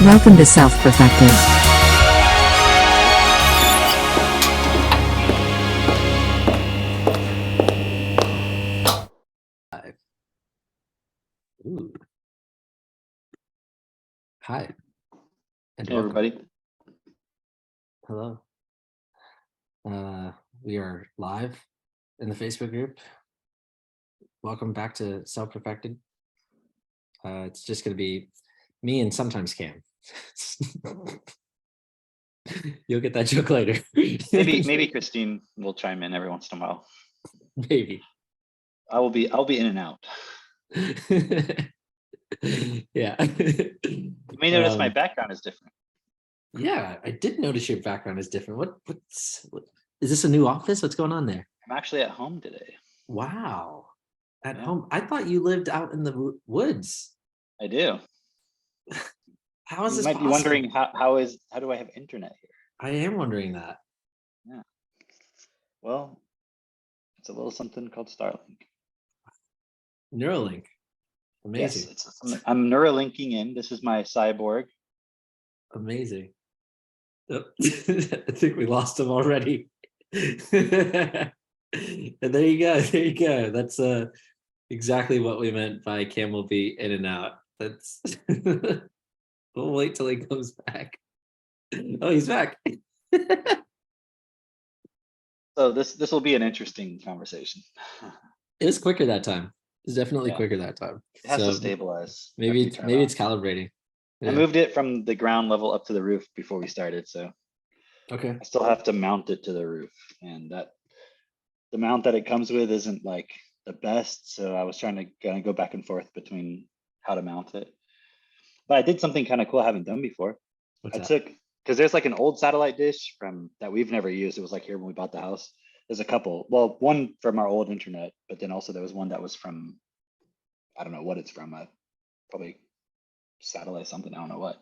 Welcome to Self-Perfected. Ooh. Hi, and Hey, welcome. everybody. Hello. We are live in the Facebook group. Welcome back to Self-Perfected. It's just going to be me and sometimes Cam. You'll get that joke later. Maybe Christine will chime in every once in a while. Maybe. I'll be in and out. Yeah. You may notice my background is different. Yeah, I did notice your background is different. What is this, a new office? What's going on there? I'm actually at home today. Wow. At Yeah. home. I thought you lived out in the woods. I do. How is You this might possible? be wondering how do I have internet here? I am wondering that. Yeah. Well, it's a little something called Starlink. Neuralink. Amazing. Yes, I'm Neuralinking in. This is my cyborg. Amazing. Oh, I think we lost him already. And there you go. There you go. That's exactly what we meant by Cam will be in and out. That's we'll wait till he comes back. Oh, he's back. So this will be an interesting conversation. It was quicker that time. It's definitely Yeah. quicker that time. It has So to stabilize. maybe after you turn it maybe on. it's calibrating. I moved it from the ground level up to the roof before we started, so Okay. I still have to mount it to the roof, and the mount that it comes with isn't like the best. So I was trying to kind of go back and forth between how to mount it. But I did something kind of cool I haven't done before. What's I that? took, because there's like an old satellite dish from that we've never used. It was like here when we bought the house. There's a couple. Well, one from our old internet, but then also there was one that was from, I don't know what it's from. Probably satellite something. I don't know what.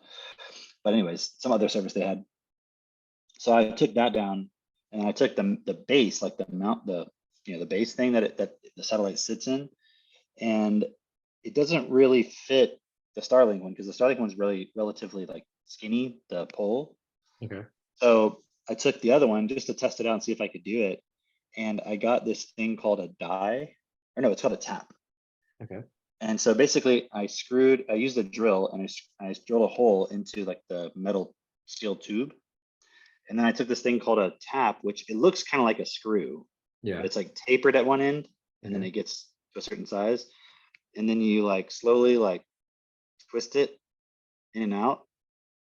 But anyways, some other service they had. So I took that down, and I took the base, like the mount, the base thing that the satellite sits in, and it doesn't really fit the Starlink one because the Starlink one's really relatively like skinny, the pole. Okay. So I took the other one just to test it out and see if I could do it, and I got this thing called a die, or no, it's called a tap. Okay. And so basically, I used a drill, and I drilled a hole into like the metal steel tube. And then I took this thing called a tap, which it looks kind of like a screw, Yeah. but it's like tapered at one end, and then it gets to a certain size. And then you like slowly like twist it in and out.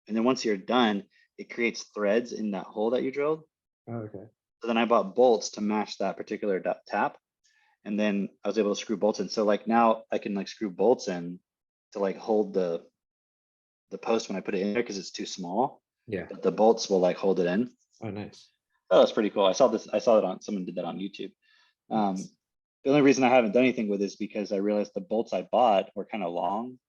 And then once you're done, it creates threads in that hole that you drilled. Oh, okay. So then I bought bolts to match that particular tap. And then I was able to screw bolts in. So like now I can like screw bolts in to like hold the post when I put it in there because it's too small. Yeah. But the bolts will like hold it in. Oh, nice. Oh, that's pretty cool. I saw it on someone did that on YouTube. The only reason I haven't done anything with it is because I realized the bolts I bought were kind of long,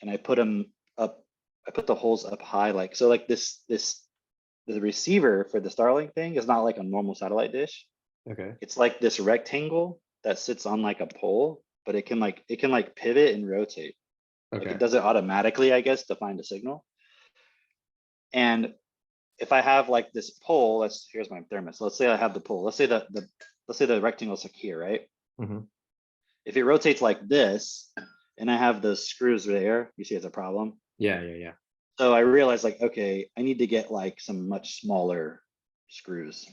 and I put them up. I put the holes up high, like so. Like the receiver for the Starlink thing is not like a normal satellite dish. Okay. It's like this rectangle that sits on like a pole, but it can like pivot and rotate. Like Okay. it does it automatically, I guess, to find a signal. And if I have like this pole, here's my thermos. Let's say I have the pole. Let's say the rectangle's like here, right? Mhm. If it rotates like this, and I have the screws there, you see it's a problem. Yeah. Yeah. Yeah. So I realized like, okay, I need to get like some much smaller screws.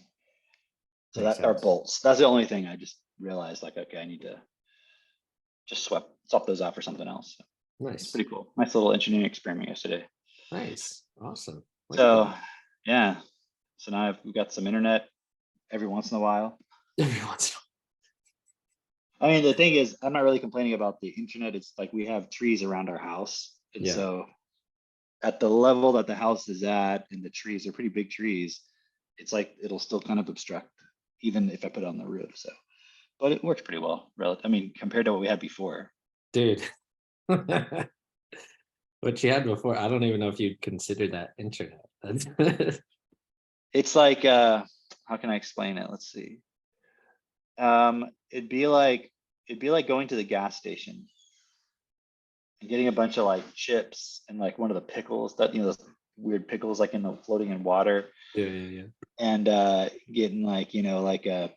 So Makes that are sense. bolts. That's the only thing I just realized. Like, okay, I need to just swap those out for something else. It's Nice. pretty cool. Nice little engineering experiment yesterday. Nice. Awesome. Look at So yeah. So now we've got some internet every once in a while. that. Every once in a I mean, the thing is, I'm not really complaining about the internet. It's like we have trees around our house. And Yeah. so at the level that the house is at, and the trees are pretty big trees, it's like it'll still kind of obstruct, even if I put it on the roof. So, but it works pretty well. I mean, compared to what we had before. Dude. What you had before, I don't even know if you'd consider that internet. It's like, how can I explain it? Let's see. It'd be like going to the gas station. and getting a bunch of like chips and like one of the pickles that, those weird pickles like in the floating in water, Yeah. and getting like, like a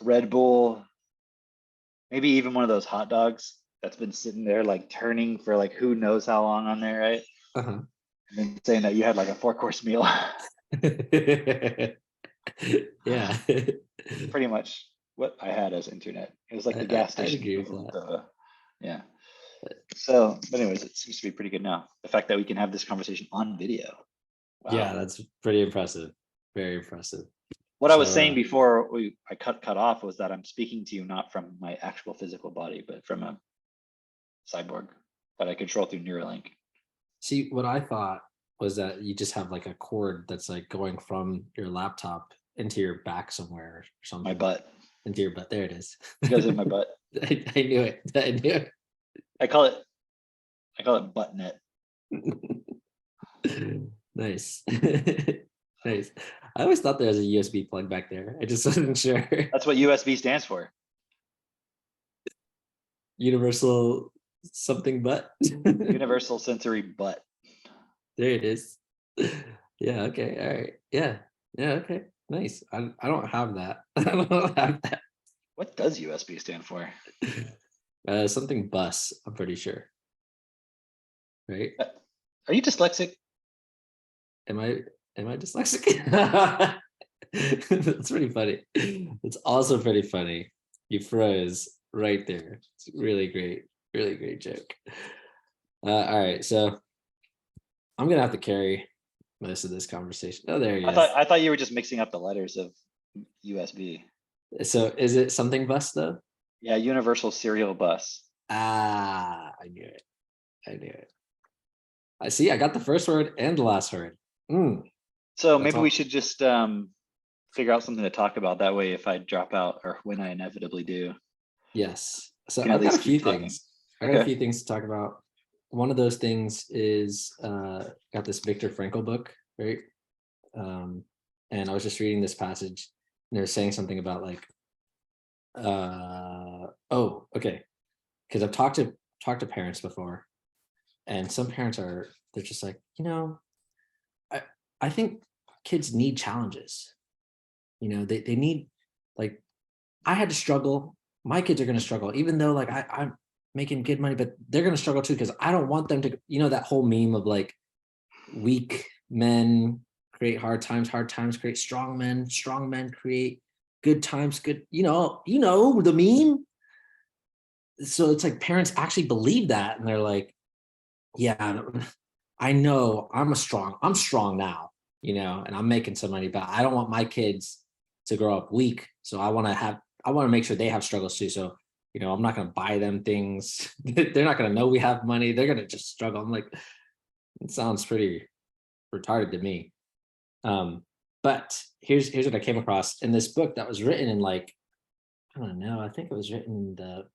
Red Bull, maybe even one of those hot dogs that's been sitting there like turning for like who knows how long on there, right? Uh-huh. And then saying that you had like a 4-course meal. Yeah. Pretty much what I had as internet. It was like the gas I'd station agree with equivalent that. of yeah. So, but anyways, it seems to be pretty good now. The fact that we can have this conversation on video. Yeah, Wow. that's pretty impressive. Very impressive. What I was So, saying before I cut off was that I'm speaking to you not from my actual physical body, but from a cyborg that I control through Neuralink. see, what I thought was that you just have like a cord that's like going from your laptop into your back somewhere or My something. butt. Into your butt. There it is. It goes in my butt. I knew it. I knew I call it butt net. it. Nice. Nice. I always thought there was a USB plug back there. I just wasn't sure. That's what USB stands for. Universal something but. Universal sensory butt. There it is. Yeah, okay. All right. Yeah. Yeah, okay. Nice. I don't have that. I don't have that. What does USB stand for? Something bus, I'm pretty sure. Right? Are you dyslexic? Am I dyslexic? That's pretty funny. It's also pretty funny. You froze right there. It's really great joke. All right, so I'm gonna have to carry most of this conversation. Oh, there he is. I thought you were just mixing up the letters of USB. So is it something bus though? Yeah, universal serial bus. Ah, I knew it. I knew it. I see. I got the first word and the last word. So That's maybe all. we should just figure out something to talk about. That way, if I drop out or when I inevitably do, Yes. So we can at I've got a least few keep talking. things. I got a Okay. few things to talk about. One of those things is got this Viktor Frankl book, right? And I was just reading this passage and they're saying something about like oh, okay. Because I've talked to parents before, and some parents they're just like, I I think kids need challenges. They need, like, I had to struggle. My kids are going to struggle, even though like I'm making good money, but they're going to struggle too because I don't want them to. That whole meme of like weak men create hard times create strong men create good times, good. The meme. So it's like parents actually believe that, and they're like, yeah, I know I'm strong now, and I'm making some money, but I don't want my kids to grow up weak. So I want to make sure they have struggles too. So, I'm not going to buy them things. They're not going to know we have money. They're going to just struggle. I'm like, it sounds pretty retarded to me. But here's what I came across in this book that was written in like, I don't know. I think it was written in the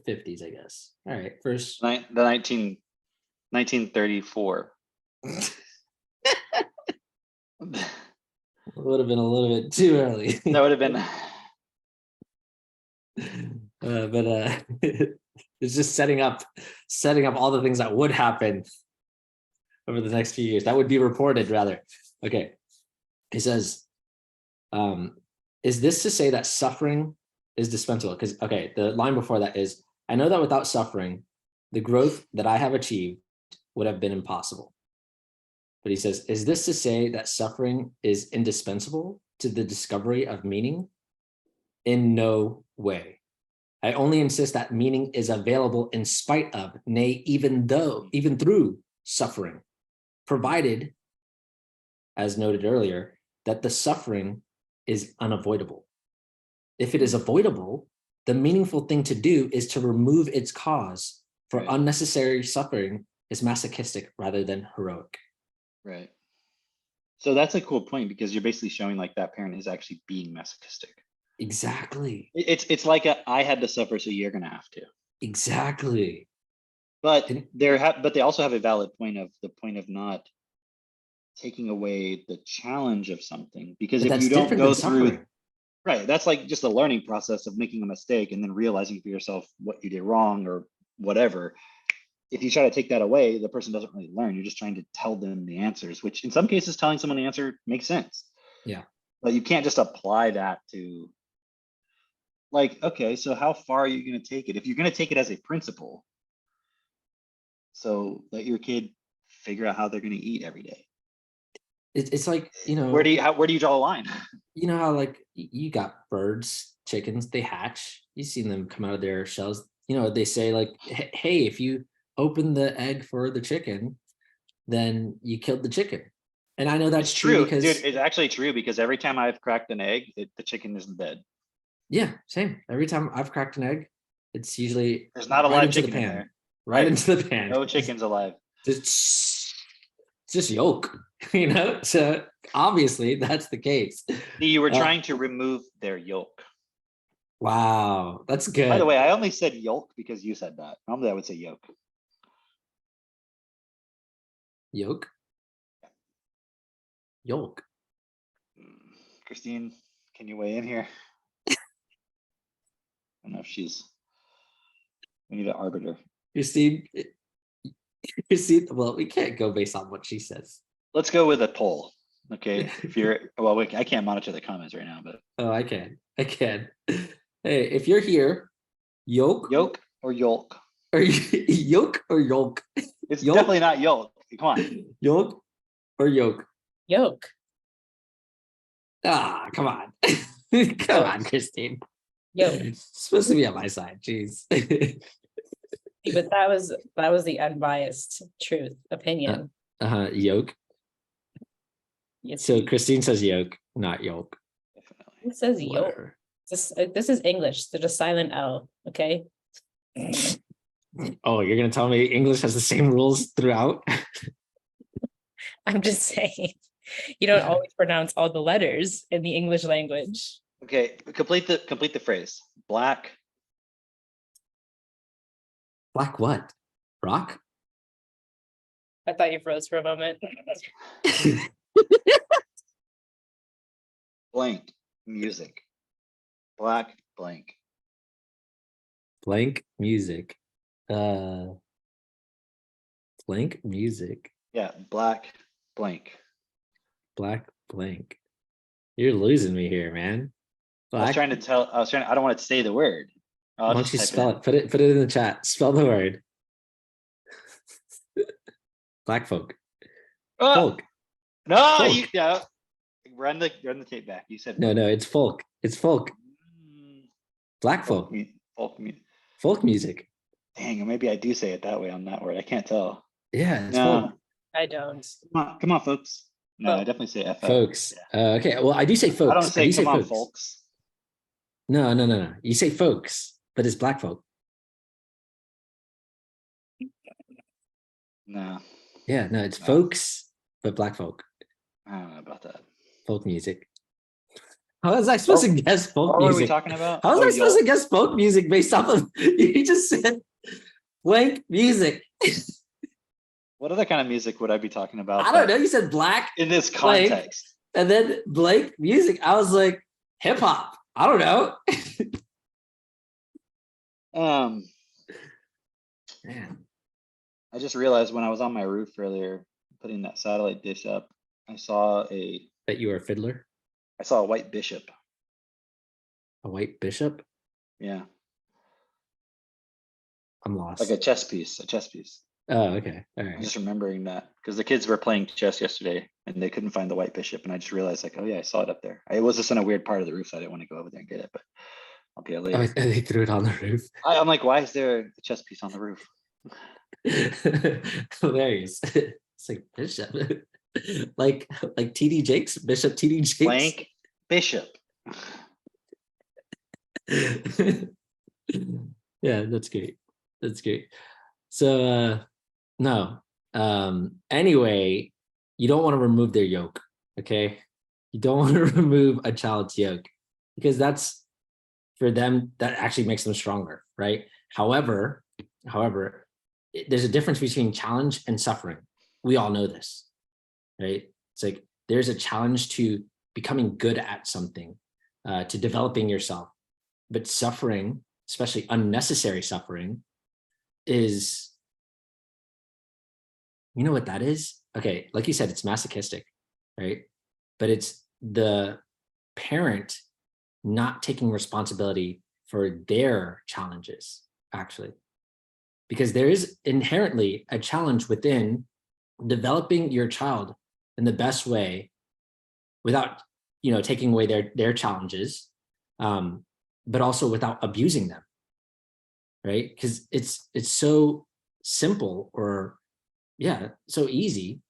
50s, I guess. All right. First. The 1934. Would have been a little bit too early. That would have been. But it's just setting up all the things that would happen over the next few years that would be reported rather. Okay. He says, is this to say that suffering is dispensable? Because, okay, the line before that is, I know that without suffering, the growth that I have achieved would have been impossible. But he says, is this to say that suffering is indispensable to the discovery of meaning? In no way. I only insist that meaning is available in spite of, nay, even through suffering, provided, as noted earlier, that the suffering is unavoidable. If it is avoidable, the meaningful thing to do is to remove its cause, for Right. Unnecessary suffering is masochistic rather than heroic. Right. So that's a cool point because you're basically showing like that parent is actually being masochistic. Exactly. It's like I had to suffer, so you're gonna have to. Exactly. But but they also have a valid point of not taking away the challenge of something, because if you don't go through, right, that's like just a learning process of making a mistake and then realizing for yourself what you did wrong or whatever. if you try to take that away, the person doesn't really learn. You're just trying to tell them the answers, which in some cases telling someone the answer makes sense. Yeah. But you can't just apply that to, like, okay, so how far are you going to take it? If you're going to take it as a principle, so let your kid figure out how they're going to eat every day. It's like, you know, Where do you draw a line? you know how like you got birds, chickens, they hatch. You've seen them come out of their shells. You know, they say like, hey, if you open the egg for the chicken, then you killed the chicken. And I know that's It's true, because dude. It's actually true because every time I've cracked an egg, the chicken isn't dead. yeah, same. Every time I've cracked an egg, it's usually There's not a right live into the chicken in pan. there. Right into the pan. No chicken's alive. It's just yolk, you know? So obviously that's the case. See, you were trying to remove their yolk. Wow, that's good. By the way, I only said yolk because you said that. Normally I would say yolk. Yolk? Yolk. Christine, can you weigh in here? I don't know if she's, we need an arbiter. Christine, well, we can't go based on what she says. Let's go with a poll. Okay. If you're, well, I can't monitor the comments right now, but. Oh, I can. Hey, if you're here, yolk or yolk? or yolk or yolk? It's Yolk? definitely not yolk. Come on. Yolk or yolk? Yolk. Ah, come on. Come on, Christine. Yolk. It's supposed to be on my side. Jeez. But that was the unbiased truth opinion. Yolk. Yes. So Christine says yolk, not yolk. Who says yolk? Whatever. This is English. There's a silent L. Okay. Oh, you're gonna tell me English has the same rules throughout? I'm just saying, you don't always pronounce all the letters in the English language. Okay, complete the phrase. Black. Black what? Rock? I thought you froze for a moment. Blank music. Black blank. Blank music. Blank music. Yeah, black blank. Black blank. You're losing me here, man. I Black. don't want to say the word. Why don't you spell it? Put it in the chat. Spell the word. Black folk. Oh, Folk. no, Folk. yeah. Run the tape back. You said No, it's folk. It's folk. Black folk. Folk music. Dang, maybe I do say it that way on that word. I can't tell. Yeah, it's No. folk. I don't. Come on, folks. No, Oh. I definitely say FF. Folks. Okay, well, I do say folks. I don't say do come on, folks. No. You say folks, but it's black folk. No, Yeah, no, it's No. folks, but black folk. I don't know about that. Folk music. How was I supposed to guess folk What were we music? talking about? How was Oh, I supposed to guess folk music based off of you just said blank music? What other kind of music would I be talking about? I don't know. You said black In this blank, context. and then blank music. I was like, hip hop. I don't know. Man. I just realized when I was on my roof earlier, putting that satellite dish up, I saw That you are a fiddler? a white bishop. A white bishop? Yeah, I'm lost. like a chess piece. Oh, okay. All I'm right. just remembering that because the kids were playing chess yesterday and they couldn't find the white bishop, and I just realized like, oh yeah, I saw it up there. It was just on a weird part of the roof, so I didn't want to go over there and get it, but I'll get it Oh, later. they threw it on the roof. I'm like, why is there a chess piece on the roof? Hilarious. It's like bishop. like TD Jakes, Bishop TD Jakes. Blank bishop. Yeah, that's great. So no. Anyway, you don't want to remove their yoke, okay? You don't want to remove a child's yoke because that's for them, that actually makes them stronger, right? However, there's a difference between challenge and suffering. We all know this, right? It's like there's a challenge to becoming good at something, to developing yourself. But suffering, especially unnecessary suffering, is You know what that is? Okay, like you said, it's masochistic, right? But it's the parent not taking responsibility for their challenges, actually. Because there is inherently a challenge within developing your child in the best way without, taking away their challenges, but also without abusing them, right? Because it's so simple, or yeah, so easy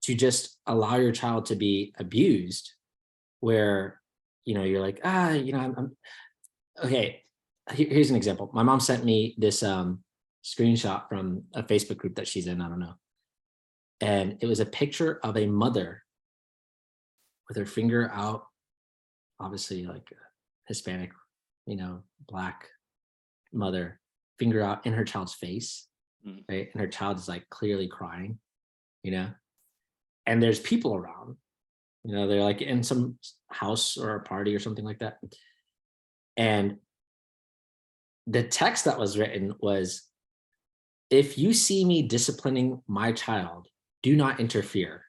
to just allow your child to be abused, where you're like, I'm okay. Here's an example. My mom sent me this screenshot from a Facebook group that she's in, I don't know, and it was a picture of a mother with her finger out, obviously like a Hispanic, Black mother, finger out in her child's face, Mm. right? And her child is like clearly crying, and there's people around, they're like in some house or a party or something like that. And the text that was written was, if you see me disciplining my child, do not interfere.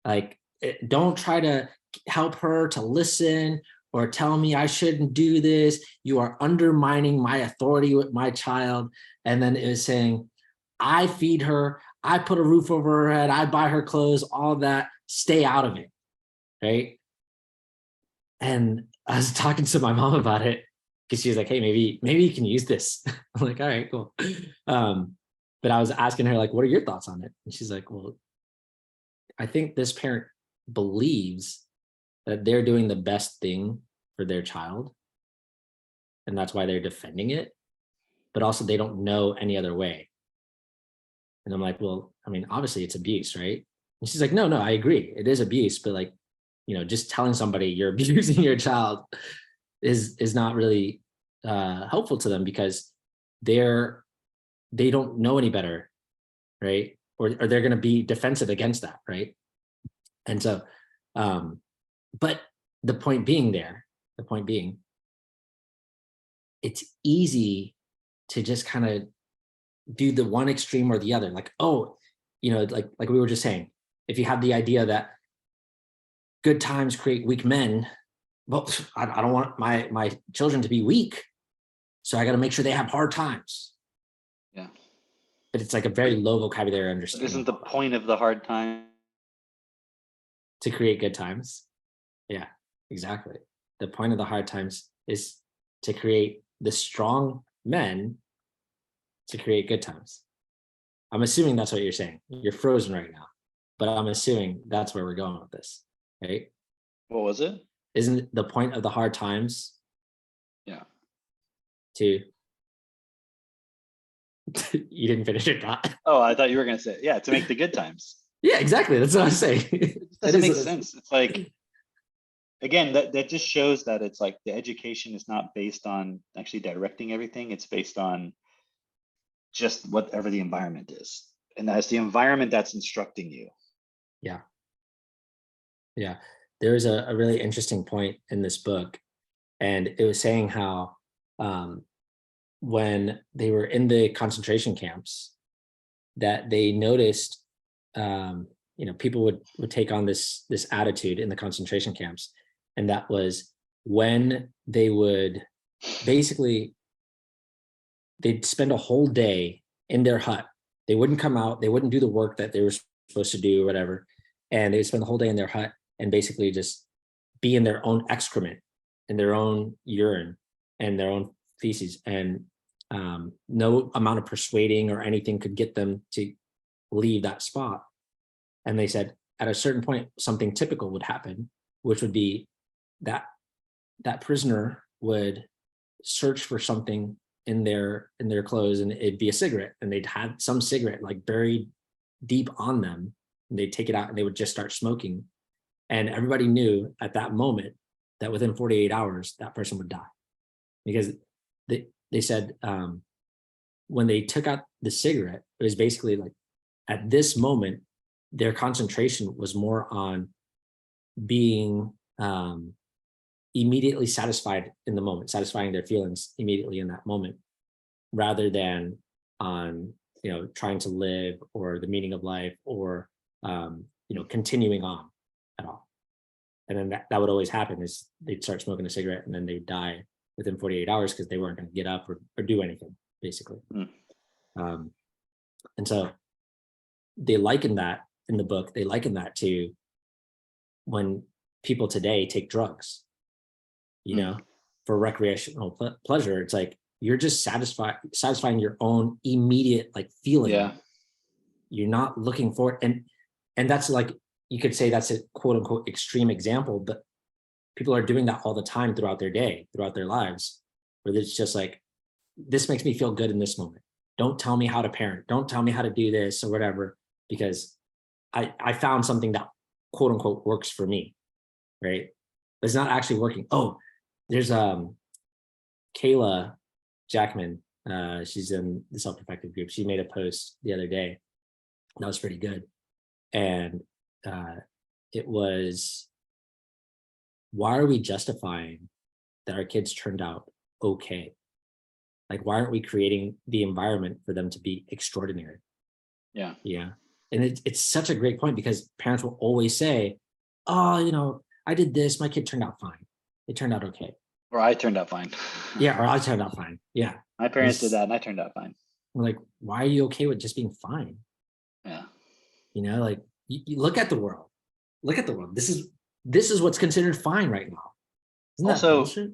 Like, don't try to help her to listen or tell me I shouldn't do this. You are undermining my authority with my child. And then it was saying, I feed her, I put a roof over her head, I buy her clothes, all that. Stay out of it, right? And I was talking to my mom about it because she was like, hey, maybe you can use this. I'm like, all right, cool. But I was asking her, like, what are your thoughts on it? And she's like, well, I think this parent believes that they're doing the best thing for their child, and that's why they're defending it, but also they don't know any other way. And I'm like, well, I mean, obviously it's abuse, right? And she's like, no, I agree, it is abuse, but like, just telling somebody you're abusing your child is not really helpful to them, because they don't know any better, right? Or they're going to be defensive against that, right? And so, but the point being, it's easy to just kind of do the one extreme or the other. Like, oh, like we were just saying, if you have the idea that good times create weak men, well, I don't want my children to be weak, so I got to make sure they have hard times. Yeah. But it's like a very low vocabulary But understanding. isn't the point of the hard time To create good times? Yeah, exactly. The point of the hard times is to create the strong men to create good times. I'm assuming that's what you're saying. You're frozen right now, but I'm assuming that's where we're going with this, right? What was it? Isn't the point of the hard times? Yeah. To you didn't finish your thought. Oh, I thought you were gonna say, yeah, to make the good times. Yeah, exactly. That's what I'm saying. It doesn't make sense. It's like, again, that just shows that it's like the education is not based on actually directing everything. It's based on just whatever the environment is. And that's the environment that's instructing you. Yeah. There was a really interesting point in this book, and it was saying how when they were in the concentration camps, that they noticed people would take on this attitude in the concentration camps, and that was when they would basically, they'd spend a whole day in their hut. They wouldn't come out, they wouldn't do the work that they were supposed to do or whatever, and they would spend the whole day in their hut and basically just be in their own excrement, in their own urine and their own feces, and no amount of persuading or anything could get them to leave that spot. And they said at a certain point, something typical would happen, which would be that that prisoner would search for something in their clothes, and it'd be a cigarette, and they'd had some cigarette like buried deep on them, and they'd take it out and they would just start smoking. And everybody knew at that moment that within 48 hours, that person would die, because they said when they took out the cigarette, it was basically like at this moment, their concentration was more on being immediately satisfied in the moment, satisfying their feelings immediately in that moment, rather than on trying to live or the meaning of life or, continuing on at all. And then that would always happen is they'd start smoking a cigarette and then they'd die within 48 hours because they weren't going to get up or do anything, basically. And so they liken that in the book, they liken that to when people today take drugs, for recreational pleasure. It's like, you're just satisfying your own immediate feeling. Yeah. You're not looking for it. And that's you could say that's a quote unquote extreme example, but people are doing that all the time throughout their day, throughout their lives, where it's just this makes me feel good in this moment. Don't tell me how to parent. Don't tell me how to do this or whatever, because I found something that quote unquote works for me, right? But it's not actually working. Oh, there's Kayla Jackman. She's in the self-perfected group. She made a post the other day that was pretty good. And it was, why are we justifying that our kids turned out okay? Why aren't we creating the environment for them to be extraordinary? Yeah. Yeah. And it's such a great point, because parents will always say, oh, I did this, my kid turned out fine. It turned out okay. Or I turned out fine. Yeah, or I turned out fine. Yeah. My parents did that and I turned out fine. Why are you okay with just being fine? Yeah. You look at the world. Look at the world. This is what's considered fine right now. Isn't that bullshit?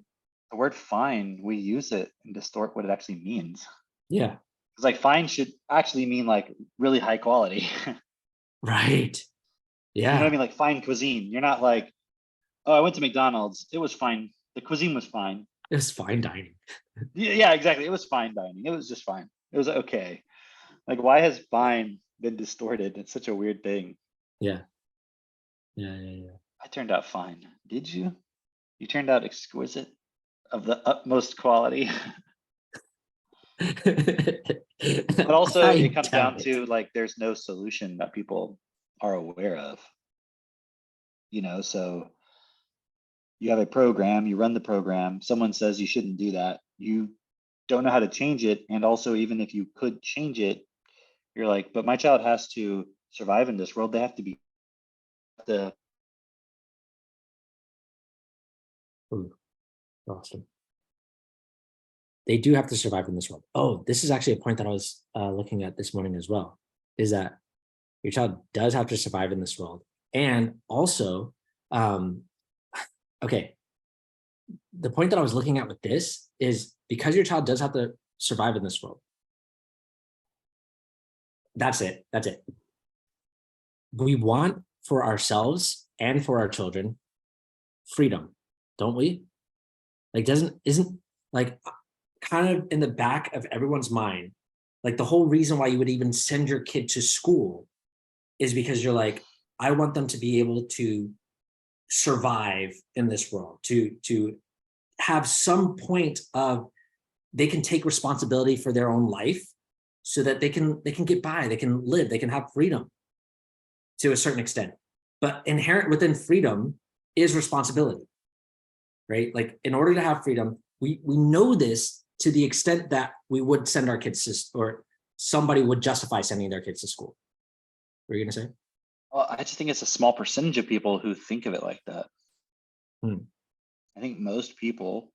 The word fine, we use it and distort what it actually means. Yeah. It's fine should actually mean really high quality. Right. Yeah. You know what I mean? Fine cuisine. You're not oh, I went to McDonald's. It was fine. The cuisine was fine. It was fine dining. Yeah, exactly. It was fine dining. It was just fine. It was okay. Why has fine been distorted? It's such a weird thing. Yeah. I turned out fine. Did you? You turned out exquisite, of the utmost quality. But also it comes down to there's no solution that people are aware of. So you have a program, you run the program, someone says you shouldn't do that. You don't know how to change it. And also, even if you could change it, you're but my child has to survive in this world. They have to be Awesome. They do have to survive in this world. Oh, this is actually a point that I was looking at this morning as well, is that your child does have to survive in this world. And also, okay, the point that I was looking at with this is, because your child does have to survive in this world. That's it. We want for ourselves and for our children freedom, don't we? Isn't kind of in the back of everyone's mind, the whole reason why you would even send your kid to school is because you're I want them to be able to survive in this world, to have some point of they can take responsibility for their own life, so that they can get by, they can live, they can have freedom to a certain extent. But inherent within freedom is responsibility, right? In order to have freedom, we know this to the extent that we would send our kids to, or somebody would justify sending their kids to school. What are you going to say? Well, I just think it's a small percentage of people who think of it like that. I think most people,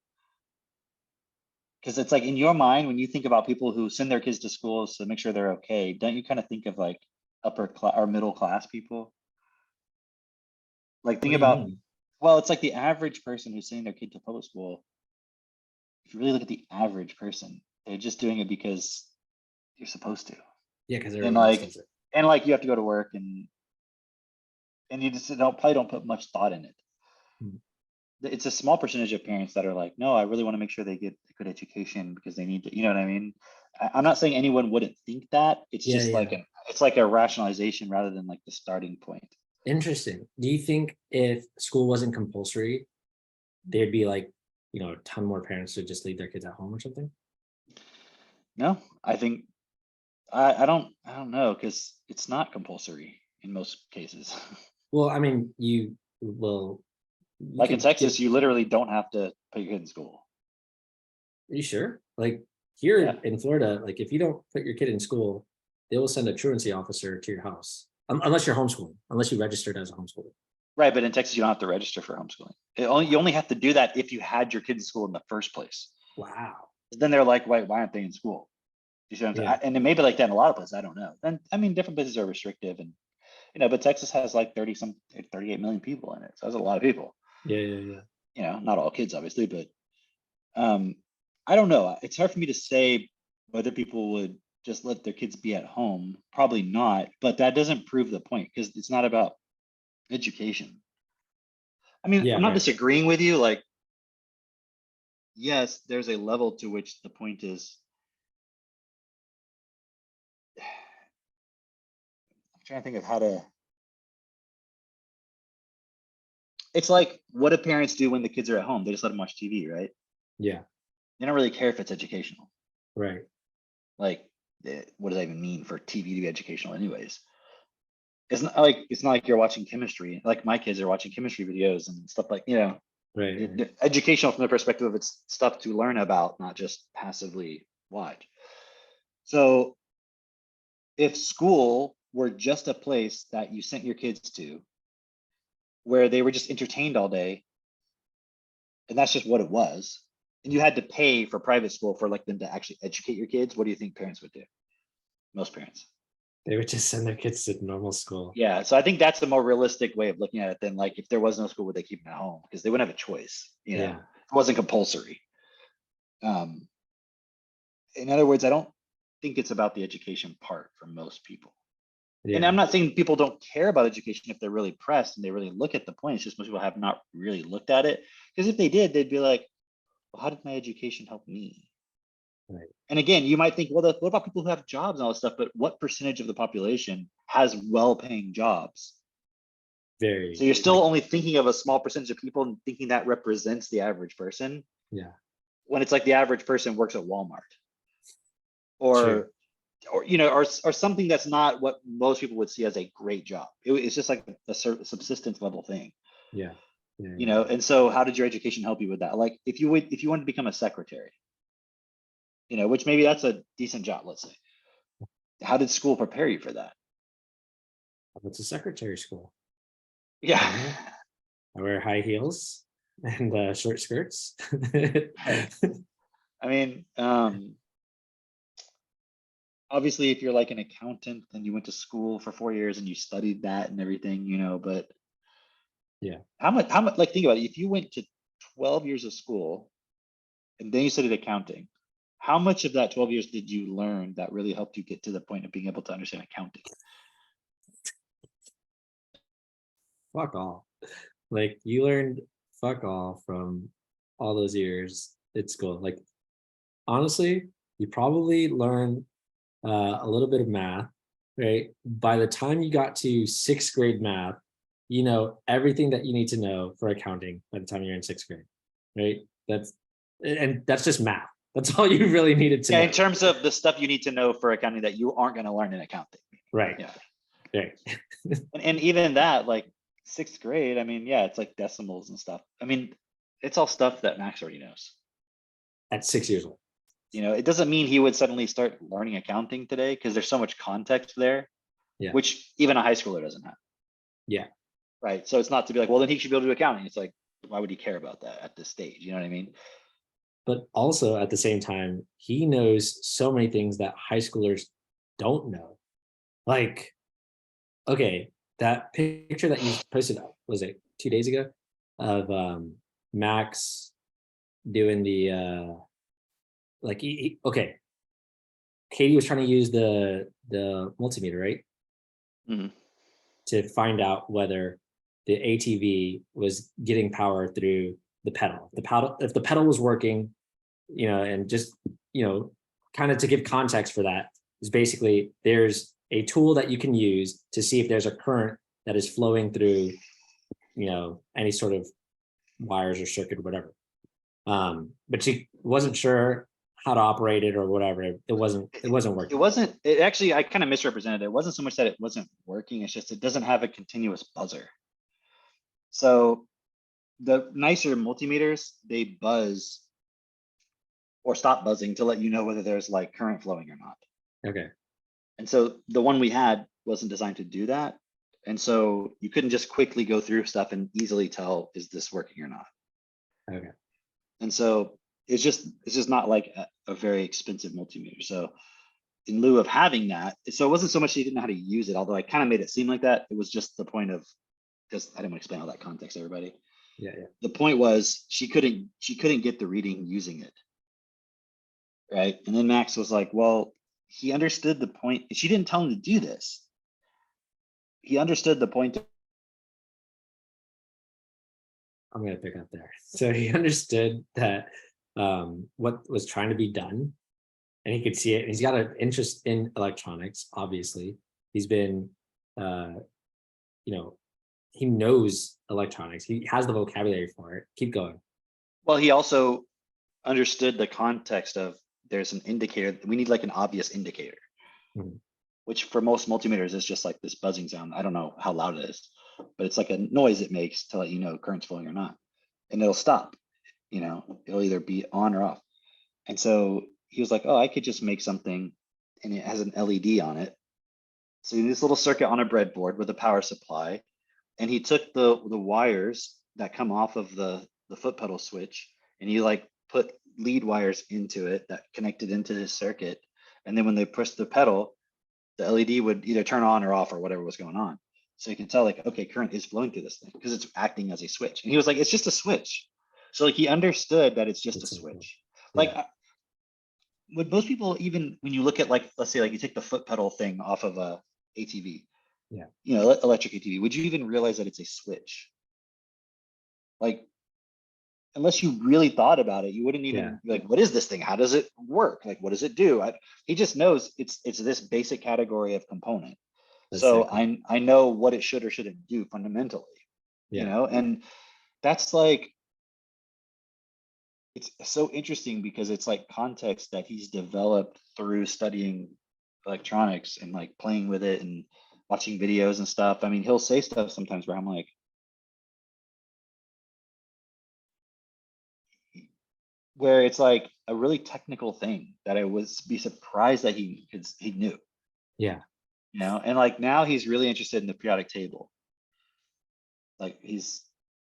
because it's in your mind, when you think about people who send their kids to schools to make sure they're okay, don't you kind of think of upper class or middle class people? Think about, well, it's the average person who's sending their kid to public school. If you really look at the average person, they're just doing it because you're supposed to. Yeah, because and you have to go to work, and you just probably don't put much thought in it. It's a small percentage of parents that are no, I really want to make sure they get a good education because they need to, you know what I mean? I'm not saying anyone wouldn't think that. It's just it's a rationalization rather than the starting point. Interesting. Do you think if school wasn't compulsory, there'd be a ton more parents would just leave their kids at home or something? No, I think I don't know, because it's not compulsory in most cases. Well, I mean, you will. In Texas, you literally don't have to put your kid in school. Are you sure? Here in Florida, if you don't put your kid in school, they will send a truancy officer to your house. Unless you're homeschooling, unless you registered as a homeschooler. Right, but in Texas, you don't have to register for homeschooling. You only have to do that if you had your kids in school in the first place. Wow. Then they're like, why aren't they in school? You see what I'm saying? Yeah. And it may be like that in a lot of places. I don't know. And I mean, different places are restrictive, and but Texas has like 38 million people in it. So that's a lot of people. Yeah. Not all kids, obviously, but I don't know. It's hard for me to say whether people would just let their kids be at home. Probably not, but that doesn't prove the point because it's not about education. I mean, Yeah, I'm not right. disagreeing with you. Like, yes, there's a level to which the point is. I'm trying to think of how to. It's like, what do parents do when the kids are at home? They just let them watch TV, right? Yeah, They don't really care if it's educational. right. Like, what does that even mean for TV to be educational, anyways? It's not like you're watching chemistry. Like my kids are watching chemistry videos and stuff like Right. educational from the perspective of it's stuff to learn about, not just passively watch. So if school were just a place that you sent your kids to where they were just entertained all day, and that's just what it was, and you had to pay for private school for like them to actually educate your kids, what do you think parents would do? Most parents. They would just send their kids to normal school. Yeah, so I think that's a more realistic way of looking at it than like if there was no school, would they keep them at home? Because they wouldn't have a choice, Yeah. It wasn't compulsory. In other words, I don't think it's about the education part for most people. And I'm Yeah. not saying people don't care about education if they're really pressed and they really look at the point. It's just most people have not really looked at it. Because if they did, they'd be like, well, how did my education help me? Right. And again, you might think, well, what about people who have jobs and all this stuff? But what percentage of the population has well-paying jobs? Very. So you're still Like, only thinking of a small percentage of people and thinking that represents the average person, yeah. when it's like the average person works at Walmart True. or something that's not what most people would see as a great job. It's just like a subsistence level thing, Yeah. And so how did your education help you with that? Like if you wanted to become a secretary, which maybe that's a decent job, let's say. How did school prepare you for that? It's a secretary school. Yeah. I wear high heels and short skirts. I mean, obviously if you're like an accountant and you went to school for 4 years and you studied that and everything, but Yeah. how much, like, think about it. If you went to 12 years of school and then you studied accounting, how much of that 12 years did you learn that really helped you get to the point of being able to understand accounting? Fuck all. Like you learned fuck all from all those years at school. Like honestly, you probably learned a little bit of math, right? By the time you got to sixth grade math, you know everything that you need to know for accounting by the time you're in sixth grade, right? And that's just math. That's all you really needed to Yeah, know. in terms of the stuff you need to know for accounting that you aren't going to learn in accounting. Right. Yeah. Right. And even that, like sixth grade, I mean, yeah, it's like decimals and stuff. I mean, it's all stuff that Max already knows. At 6 years old. It doesn't mean he would suddenly start learning accounting today because there's so much context there, Yeah. which even a high schooler doesn't have. Yeah. Right. So it's not to be like, well, then he should be able to do accounting. It's like, why would he care about that at this stage? You know what I mean? But also at the same time, he knows so many things that high schoolers don't know. Like, okay, that picture that you posted up, was it 2 days ago, of Max doing the like okay. Katie was trying to use the multimeter, right? Mhm. To find out whether the ATV was getting power through the pedal. If the pedal was working, and just, kind of to give context for that, is basically there's a tool that you can use to see if there's a current that is flowing through, any sort of wires or circuit or whatever. But she wasn't sure how to operate it or whatever. It wasn't working. It actually, I kind of misrepresented it. It wasn't so much that it wasn't working. It's just, it doesn't have a continuous buzzer. So the nicer multimeters, they buzz or stop buzzing to let you know whether there's like current flowing or not. Okay. And so the one we had wasn't designed to do that. And so you couldn't just quickly go through stuff and easily tell, is this working or not? Okay. And so it's just not like a very expensive multimeter. So in lieu of having that, so it wasn't so much she didn't know how to use it, although I kind of made it seem like that. It was just the point of, because I didn't want to explain all that context to everybody. Yeah. Yeah. The point was she couldn't get the reading using it. Right. And then Max was like, well, he understood the point. She didn't tell him to do this. He understood the point. I'm gonna pick up there. So he understood that what was trying to be done, and he could see it. And he's got an interest in electronics. Obviously, he's been, you know, he knows electronics. He has the vocabulary for it. Keep going. Well, he also understood the context of there's an indicator. We need like an obvious indicator, Mhm. which for most multimeters is just like this buzzing sound. I don't know how loud it is, but it's like a noise it makes to let you know current's flowing or not. And it'll stop, it'll either be on or off. And so he was like, oh, I could just make something and it has an LED on it. So you need this little circuit on a breadboard with a power supply. And he took the wires that come off of the foot pedal switch and he like put lead wires into it that connected into his circuit. And then when they pushed the pedal, the LED would either turn on or off or whatever was going on. So you can tell like, okay, current is flowing through this thing because it's acting as a switch. And he was like, it's just a switch. So like he understood that it's just a That's so cool. switch. Like Yeah. would most people, even when you look at like, let's say like you take the foot pedal thing off of a ATV, Yeah. electric ATV, would you even realize that it's a switch? Like, unless you really thought about it, you wouldn't even be like, what is this thing? How does it work? Like, what does it do? He just knows it's this basic category of component. That's So cool. I know what it should or shouldn't do fundamentally, Yeah. and that's like, it's so interesting because it's like context that he's developed through studying electronics and like playing with it and watching videos and stuff. I mean, he'll say stuff sometimes where I'm like, where it's like a really technical thing that I was be surprised that he knew, Yeah. and like now he's really interested in the periodic table. Like he's,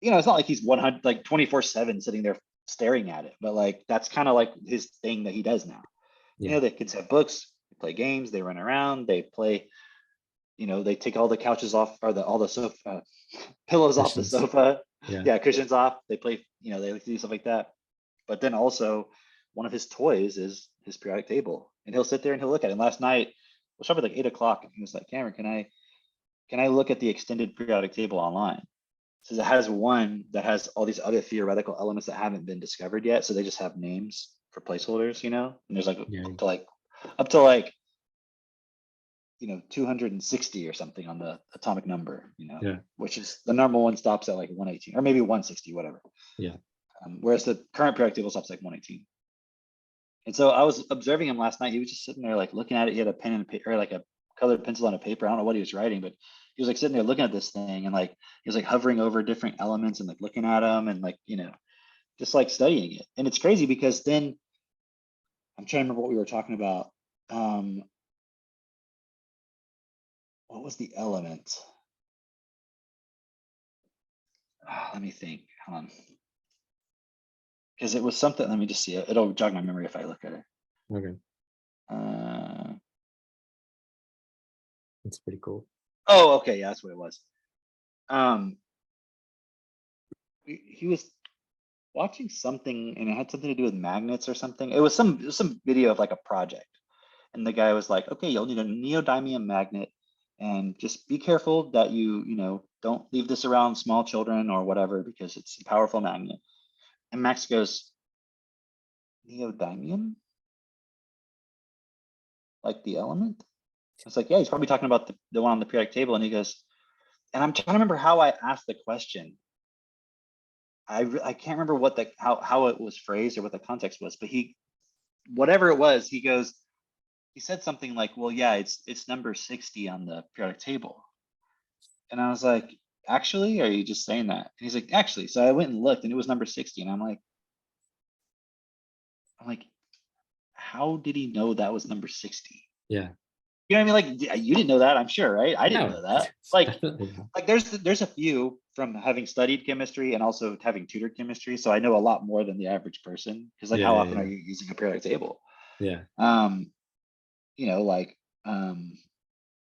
it's not like he's 100 like 24/7 sitting there staring at it, but like that's kind of like his thing that he does now. Yeah. The kids have books, they play games, they run around, they play, they take all the couches off or all the sofa pillows off the Questions. sofa, Yeah. yeah, cushions off. They play, they like to do stuff like that. But then also one of his toys is his periodic table, and he'll sit there and he'll look at it. And last night it was probably like 8 o'clock, and he was like, Cameron, can I look at the extended periodic table online? Says it has one that has all these other theoretical elements that haven't been discovered yet. So they just have names for placeholders, and there's like Yeah. up to like 260 or something on the atomic number, Yeah. which is the normal one stops at like 118 or maybe 160, whatever. Yeah. Whereas the current periodic table stops like 118. And so I was observing him last night. He was just sitting there like looking at it. He had a pen and paper, or like a colored pencil on a paper. I don't know what he was writing, but he was like sitting there looking at this thing and like he was like hovering over different elements and like looking at them and like, just like studying it. And it's crazy because then I'm trying to remember what we were talking about. What was the element? Let me think. Hold on. Because it was something, let me just see it. It'll jog my memory if I look at it. Okay. Uh, That's pretty cool. oh, okay. Yeah, that's what it was. He was watching something and it had something to do with magnets or something. It was some video of like a project. And the guy was like, okay, you'll need a neodymium magnet and just be careful that you don't leave this around small children or whatever because it's a powerful magnet. And Max goes, neodymium? Like the element? I was like, yeah, he's probably talking about the one on the periodic table. And he goes, and I'm trying to remember how I asked the question. I can't remember what how it was phrased or what the context was, but whatever it was, he said something like, well, yeah, it's number 60 on the periodic table. And I was like, actually, or are you just saying that? And he's like, actually. So I went and looked and it was number 60. And I'm like, how did he know that was number 60? Yeah. You know what I mean? Like, you didn't know that, I'm sure, right? I didn't No, know that. Like, definitely not. there's a few from having studied chemistry and also having tutored chemistry. So I know a lot more than the average person. Cause like, Yeah, how yeah, often are yeah. you using a periodic table? Yeah. Um, like,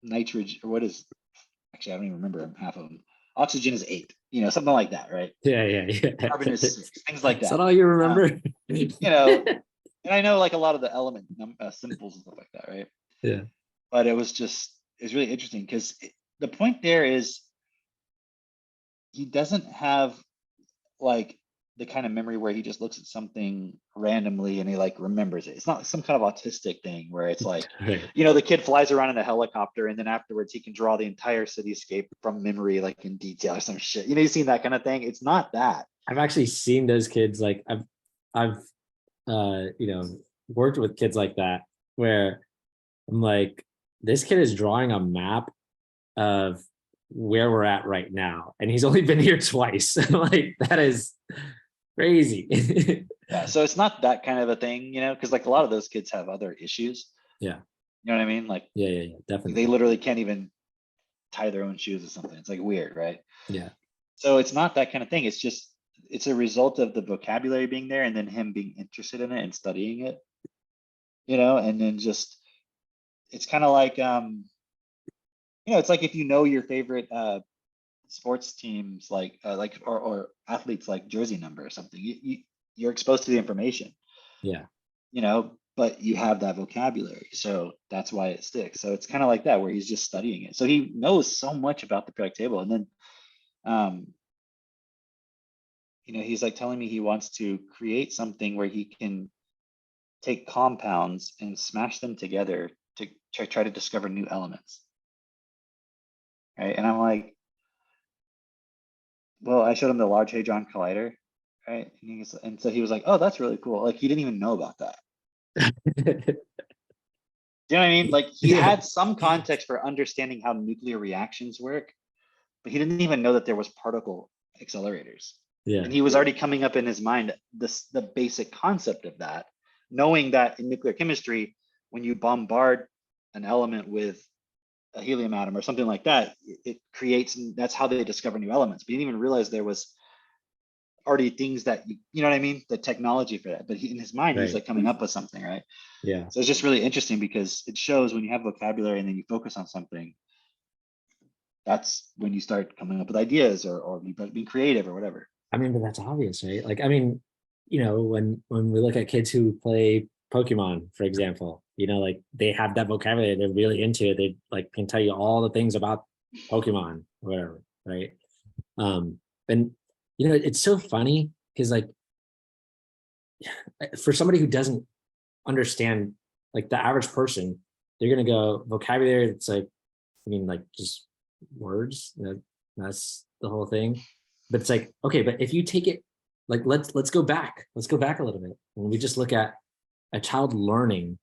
nitrogen, or what is, actually, I don't even remember half of them. Oxygen is 8, something like that, right? Yeah, yeah, yeah. Carbon is 6, things like Is that that. all you remember? You know, and I know like a lot of the element symbols and stuff like that, right? Yeah. But it's really interesting because the point there is he doesn't have like the kind of memory where he just looks at something randomly and he like remembers it. It's not some kind of autistic thing where it's like, Right. the kid flies around in a helicopter and then afterwards he can draw the entire cityscape from memory, like in detail or some shit. You've seen that kind of thing. It's not that. I've actually seen those kids, like I've worked with kids like that where I'm like, this kid is drawing a map of where we're at right now, and he's only been here twice. Like, that is crazy. Yeah. So it's not that kind of a thing, because like a lot of those kids have other issues. Yeah, You know what I mean? Like yeah, yeah, yeah, they definitely. literally can't even tie their own shoes or something. It's like weird, right? Yeah, So it's not that kind of thing. It's a result of the vocabulary being there and then him being interested in it and studying it, and then just it's kind of like it's like if your favorite sports teams like or athletes like jersey number or something, you're exposed to the information, yeah, but you have that vocabulary. So that's why it sticks. So it's kind of like that where he's just studying it. So he knows so much about the periodic table. And then um he's like telling me he wants to create something where he can take compounds and smash them together to try to discover new elements. Right. And I'm like, well, I showed him the Large Hadron Collider. Right. And so he was like, oh, that's really cool. Like he didn't even know about that. Do you know what I mean? Like he yeah, had some context for understanding how nuclear reactions work, but he didn't even know that there was particle accelerators. yeah, And he was already coming up in his mind the basic concept of that, knowing that in nuclear chemistry, when you bombard an element with a helium atom or something like that, it creates, and that's how they discover new elements. But he didn't even realize there was already things that you know what I mean, the technology for that. But in his mind, he's right, like coming up with something, right? yeah. So it's just really interesting because it shows when you have vocabulary and then you focus on something, that's when you start coming up with ideas or being creative or whatever. I mean, but that's obvious, right? Like, I mean, when we look at kids who play Pokemon, for example, like they have that vocabulary, they're really into it. They like can tell you all the things about Pokemon, or whatever, right? And it's so funny because like for somebody who doesn't understand, like the average person, they're gonna go vocabulary. It's like, I mean, like just words. That's the whole thing. But it's like, okay, but if you take it, like let's go back. Let's go back a little bit. When we just look at a child learning,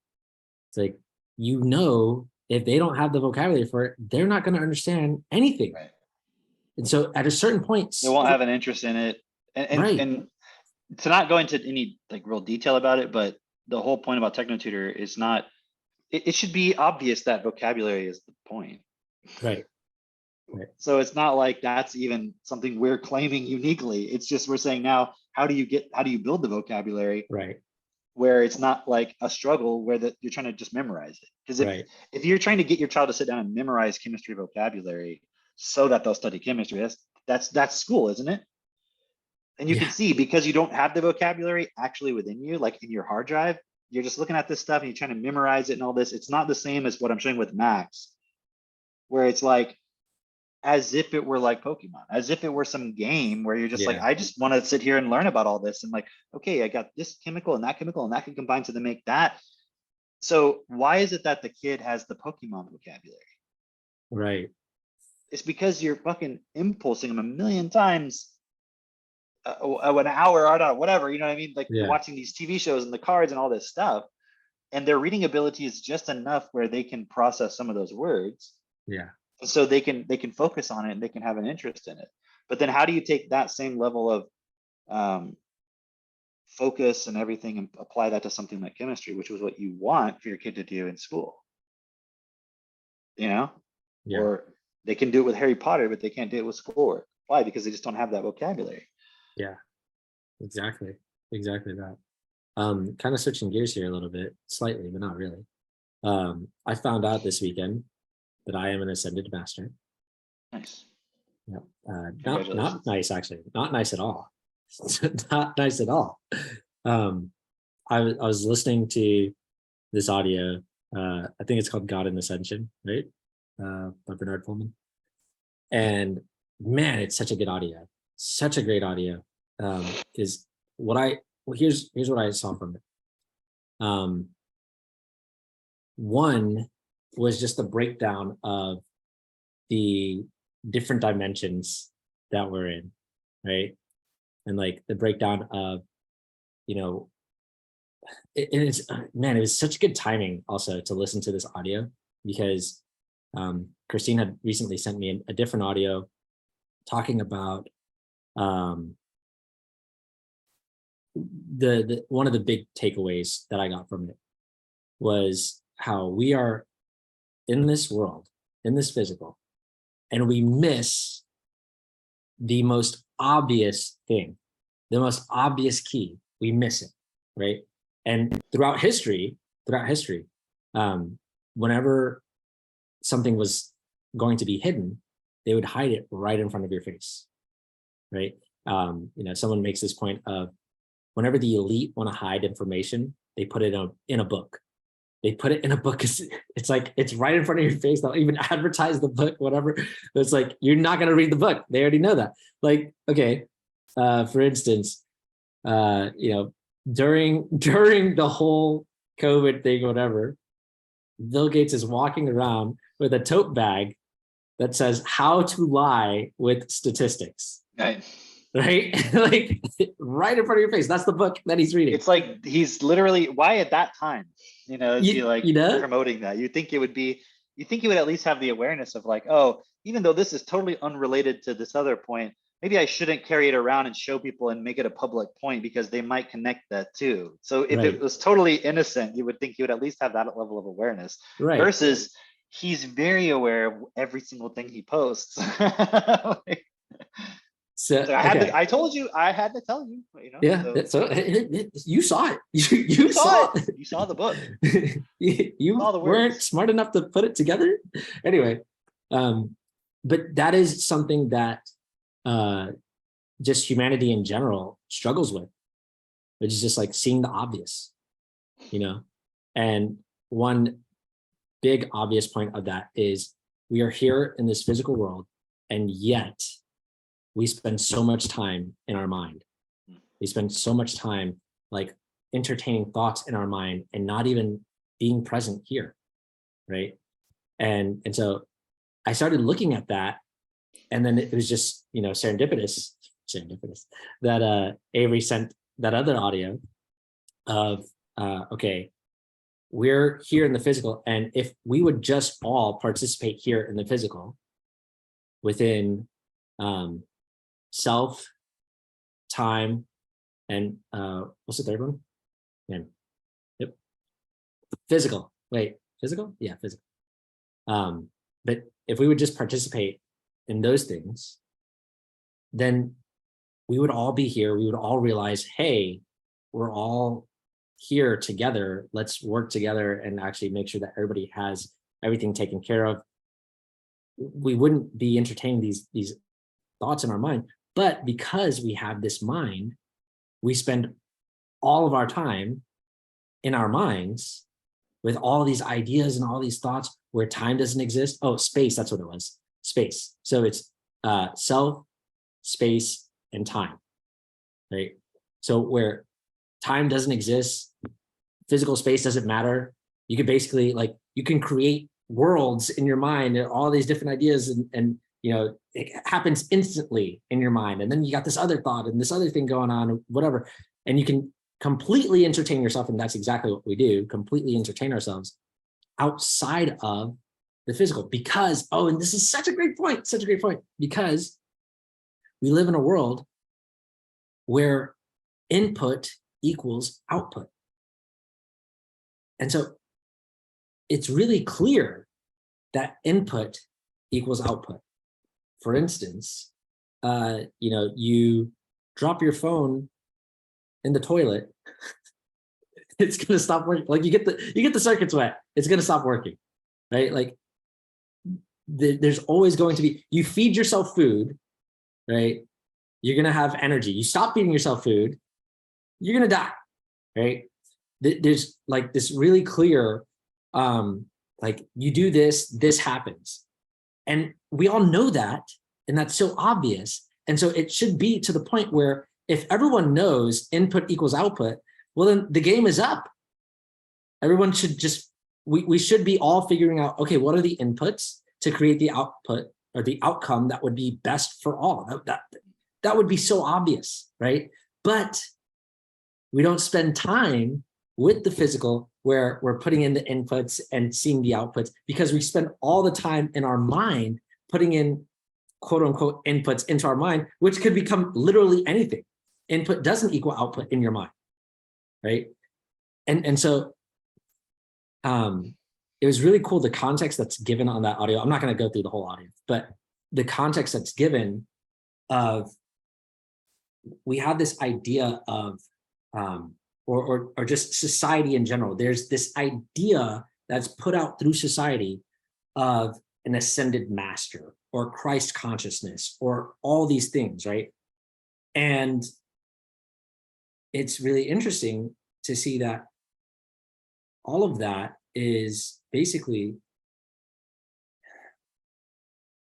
it's like, if they don't have the vocabulary for it, they're not going to understand anything. Right. And so at a certain point, They won't have an interest in it. right, And to not go into any like real detail about it, but the whole point about TechnoTutor is not, it should be obvious that vocabulary is the point. right, right, So it's not like that's even something we're claiming uniquely. It's just we're saying now, how do you build the vocabulary right, where it's not like a struggle where that you're trying to just memorize it? Because right. if you're trying to get your child to sit down and memorize chemistry vocabulary so that they'll study chemistry, that's school, isn't it? And you can Yeah, see because you don't have the vocabulary actually within you, like in your hard drive, you're just looking at this stuff and you're trying to memorize it and all this. It's not the same as what I'm showing with Max, where it's like as if it were like Pokemon, as if it were some game where you're just like, yeah, I just want to sit here and learn about all this. And like, okay, I got this chemical and that chemical and that can combine to make that. So why is it that the kid has the Pokemon vocabulary? right. It's because you're fucking impulsing them a million times an hour, I don't know, whatever, you know what I mean? Like you're Yeah, watching these TV shows and the cards and all this stuff, and their reading ability is just enough where they can process some of those words. yeah, So they can focus on it and they can have an interest in it. But then how do you take that same level of um, focus and everything and apply that to something like chemistry, which was what you want for your kid to do in school? you know? Yeah. Or they can do it with Harry Potter, but they can't do it with schoolwork. Why? Because they just don't have that vocabulary. Yeah, exactly. Exactly that. Kind of switching gears here a little bit, slightly, but not really. I found out this weekend that I am an ascended master. Nice. Yeah. Not Congratulations. nice, actually. Not nice at all. Not nice at all. Um, I was listening to this audio. I think it's called God in Ascension, right? By Bernard Pullman. And man, it's such a good audio. Such a great audio. Is what here's what I saw from it. One was just the breakdown of the different dimensions that we're in, right? And like the breakdown of, you know, it's man, it was such good timing also to listen to this audio, because Christine had recently sent me a different audio talking about the one of the big takeaways that I got from it was how we are in this world, in this physical, and we miss the most obvious thing, the most obvious key. We miss it, right? And throughout history, whenever something was going to be hidden, they would hide it right in front of your face, right? Someone makes this point of whenever the elite want to hide information, they put it in a book. They put it in a book. It's like, it's right in front of your face. They'll even advertise the book, whatever. It's like, you're not going to read the book. They already know that. Like, okay, for instance, during the whole COVID thing, whatever, Bill Gates is walking around with a tote bag that says how to lie with statistics. Right. Right? Like right in front of your face. That's the book that he's reading. It's like he's literally, why at that time, is he like promoting that? You think it would at least have the awareness of like, oh, even though this is totally unrelated to this other point, maybe I shouldn't carry it around and show people and make it a public point because they might connect that too. So if it was totally innocent, you would think you would at least have that level of awareness. Right. Versus he's very aware of every single thing he posts. So I told you, I had to tell you, Yeah. So you saw it. You saw it. You saw the book. you weren't smart enough to put it together. Anyway, but that is something that just humanity in general struggles with, which is just like seeing the obvious, and one big obvious point of that is we are here in this physical world, and yet we spend so much time in our mind. We spend so much time like entertaining thoughts in our mind and not even being present here, right? And so I started looking at that, and then it was just serendipitous that Avery sent that other audio of okay, we're here in the physical, and if we would just all participate here in the physical within self, time, and what's the third one? Yep. Physical. Wait, physical? Yeah, physical. But if we would just participate in those things, then we would all be here. We would all realize, hey, we're all here together. Let's work together and actually make sure that everybody has everything taken care of. We wouldn't be entertaining these thoughts in our mind. But because we have this mind, we spend all of our time in our minds with all these ideas and all these thoughts where time doesn't exist. Oh, space, that's what it was. Space. So it's self, space, and time, right? So where time doesn't exist, physical space doesn't matter. You could basically you can create worlds in your mind and all these different ideas, and it happens instantly in your mind. And then you got this other thought and this other thing going on, or whatever. And you can completely entertain yourself. And that's exactly what we do, completely entertain ourselves outside of the physical. Because, and this is such a great point, because we live in a world where input equals output. And so it's really clear that input equals output. For instance, you drop your phone in the toilet, it's gonna stop working. Like you get the circuits wet, it's gonna stop working, right? Like there's always going to be, you feed yourself food, right? You're gonna have energy. You stop feeding yourself food, you're gonna die, right? There's like this really clear, like you do this happens. And we all know that, and that's so obvious. And so it should be to the point where if everyone knows input equals output, well, then the game is up. Everyone should just, we should be all figuring out, okay, what are the inputs to create the output or the outcome that would be best for all? That would be so obvious, right? But we don't spend time with the physical where we're putting in the inputs and seeing the outputs, because we spend all the time in our mind putting in quote unquote inputs into our mind, which could become literally anything. Input doesn't equal output in your mind, right? And so it was really cool, the context that's given on that audio. I'm not going to go through the whole audio, but the context that's given of, we have this idea of or just society in general. There's this idea that's put out through society of an ascended master or Christ consciousness or all these things, right? And it's really interesting to see that all of that is basically,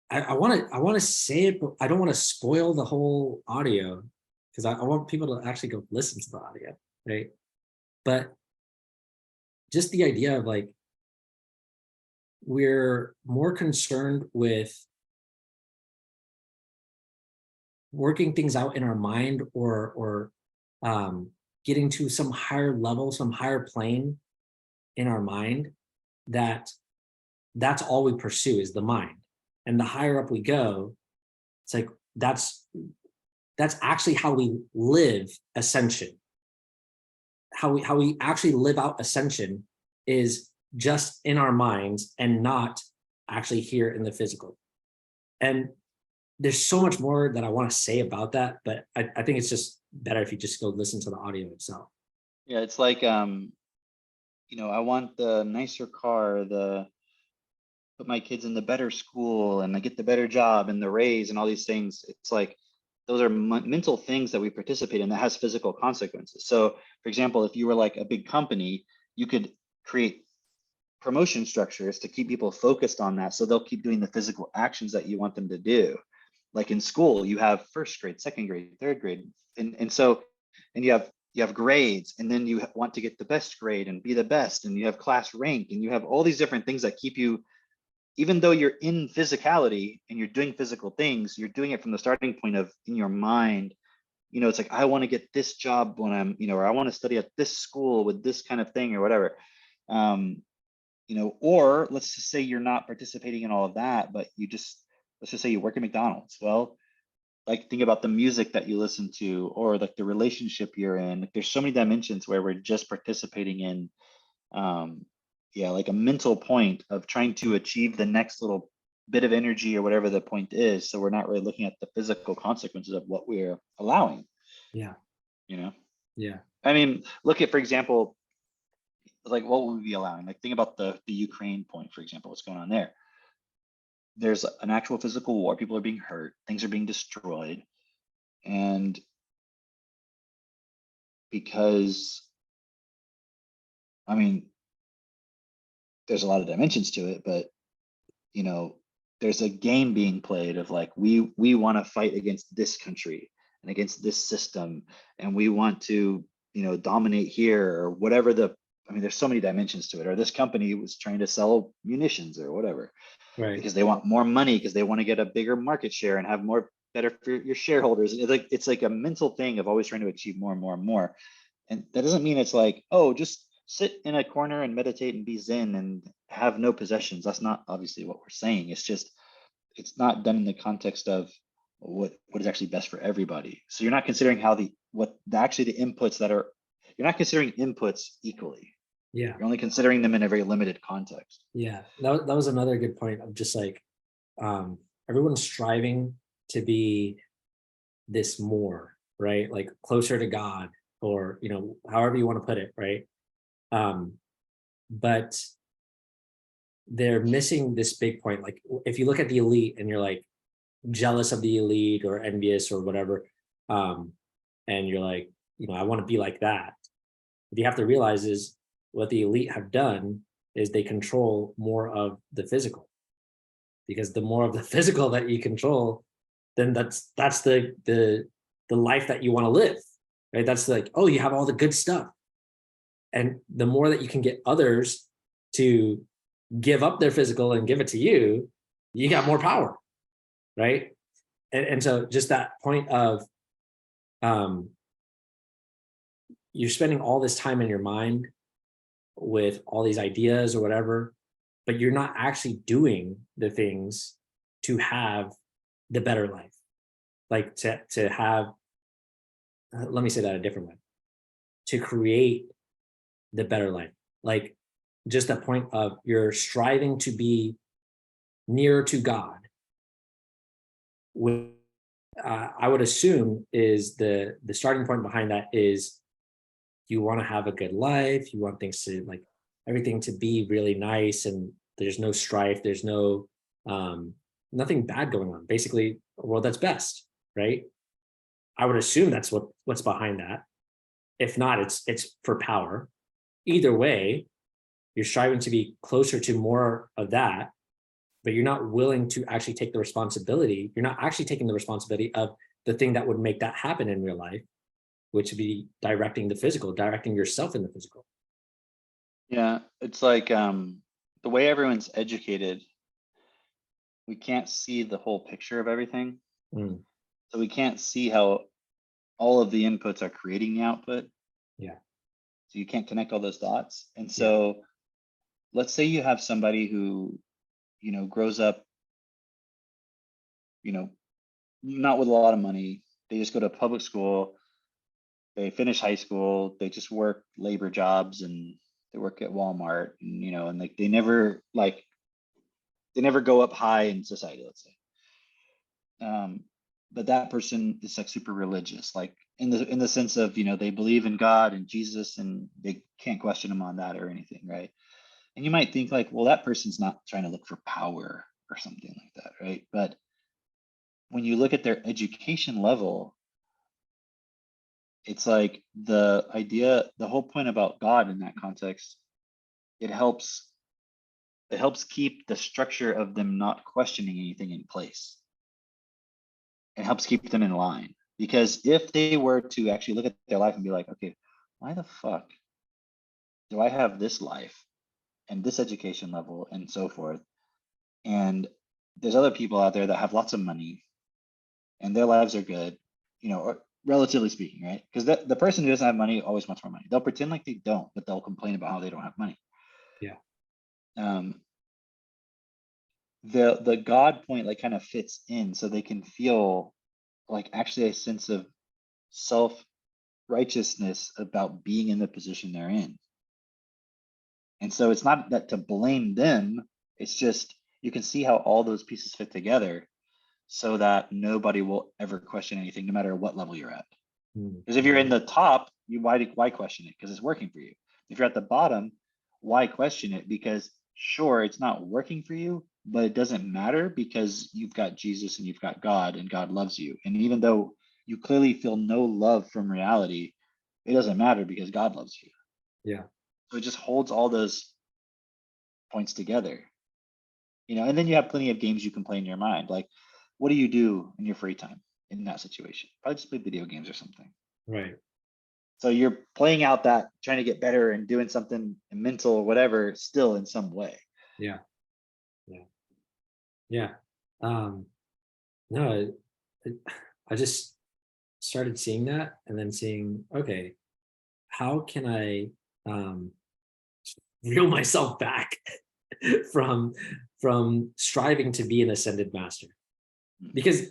I want to say it, but I don't want to spoil the whole audio, because I want people to actually go listen to the audio, right? But just the idea of like, we're more concerned with working things out in our mind or getting to some higher level, some higher plane in our mind, that's all we pursue is the mind. And the higher up we go, it's like, that's actually how we live ascension. How we actually live out ascension is just in our minds and not actually here in the physical. And there's so much more that I want to say about that, but I think it's just better if you just go listen to the audio itself. Yeah, it's like, I want the nicer car, put my kids in the better school, and I get the better job and the raise and all these things. It's like, those are mental things that we participate in that has physical consequences. So for example, if you were like a big company, you could create promotion structures to keep people focused on that. So they'll keep doing the physical actions that you want them to do. Like in school, you have first grade, second grade, third grade. And you have grades, and then you want to get the best grade and be the best. And you have class rank, and you have all these different things that keep you, even though you're in physicality and you're doing physical things, you're doing it from the starting point of, in your mind, it's like, I want to get this job when I'm, or I want to study at this school with this kind of thing or whatever. Or let's just say you're not participating in all of that, but let's just say you work at McDonald's. Well, like think about the music that you listen to, or like the relationship you're in. Like, there's so many dimensions where we're just participating in, like a mental point of trying to achieve the next little bit of energy or whatever the point is. So we're not really looking at the physical consequences of what we're allowing. Yeah. Yeah. I mean, look at, for example, like what would we be allowing? Like think about the Ukraine point, for example, what's going on there. There's an actual physical war. People are being hurt. Things are being destroyed. And because, I mean, there's a lot of dimensions to it, but there's a game being played of like, we want to fight against this country and against this system, and we want to dominate here, or whatever there's so many dimensions to it. Or this company was trying to sell munitions or whatever, Right. because they want more money, because they want to get a bigger market share and have better for your shareholders. It's like a mental thing of always trying to achieve more and more and more. And that doesn't mean it's like, oh, just sit in a corner and meditate and be zen and have no possessions. That's not obviously what we're saying. It's just, it's not done in the context of what is actually best for everybody. So you're not considering how the inputs that are, you're not considering inputs equally. Yeah. You're only considering them in a very limited context. Yeah. That was another good point of just like, everyone's striving to be this more, right? Like closer to God, or, however you want to put it, right? But they're missing this big point. Like if you look at the elite and you're like jealous of the elite or envious or whatever, and you're like, I want to be like that. What you have to realize is what the elite have done is they control more of the physical, because the more of the physical that you control, then that's the life that you want to live, right? That's like, oh, you have all the good stuff, and the more that you can get others to give up their physical and give it to you, you got more power, right? And so just that point of, you're spending all this time in your mind with all these ideas or whatever, but you're not actually doing the things to have the better life. Like to have, let me say that a different way, to create the better life. Like just that point of you're striving to be nearer to God, with, I would assume is the starting point behind that is you want to have a good life, you want things to, like, everything to be really nice, and there's no strife, there's no nothing bad going on, basically a world that's best, right? I would assume that's what's behind that. If not, it's for power. Either way, you're striving to be closer to more of that, but you're not willing to actually take the responsibility. You're not actually taking the responsibility of the thing that would make that happen in real life, which would be directing the physical, directing yourself in the physical. Yeah, it's like the way everyone's educated, we can't see the whole picture of everything. Mm, So we can't see how all of the inputs are creating the output. yeah, So you can't connect all those dots. And yeah, so let's say you have somebody who, grows up, you know, not with a lot of money. They just go to public school, they finish high school, they just work labor jobs, and they work at Walmart, and and like they never go up high in society, let's say. But that person is like super religious, like in the sense of, they believe in God and Jesus, and they can't question him on that or anything, right? And you might think like, well, that person's not trying to look for power or something like that, right? But when you look at their education level, it's like the whole point about God in that context, it helps keep the structure of them not questioning anything in place. It helps keep them in line. Because if they were to actually look at their life and be like, okay, why the fuck do I have this life and this education level and so forth? And there's other people out there that have lots of money and their lives are good, or relatively speaking, right? Because the person who doesn't have money always wants more money. They'll pretend like they don't, but they'll complain about how they don't have money. yeah, Um, the God point like kind of fits in, so they can feel like actually a sense of self righteousness about being in the position they're in. And so it's not that to blame them, it's just you can see how all those pieces fit together so that nobody will ever question anything, no matter what level you're at. mm, Because if you're in the top, why question it? Because it's working for you. If you're at the bottom, why question it? Because sure, it's not working for you, but it doesn't matter because you've got Jesus and you've got God, and God loves you. And even though you clearly feel no love from reality, it doesn't matter because God loves you. yeah, So it just holds all those points together. And then you have plenty of games you can play in your mind. Like, what do you do in your free time in that situation? Probably just play video games or something. right, So you're playing out that trying to get better and doing something mental or whatever still in some way. yeah, yeah, yeah. No, I just started seeing that, and then seeing, okay, how can I reel myself back from striving to be an ascended master? Mm. Because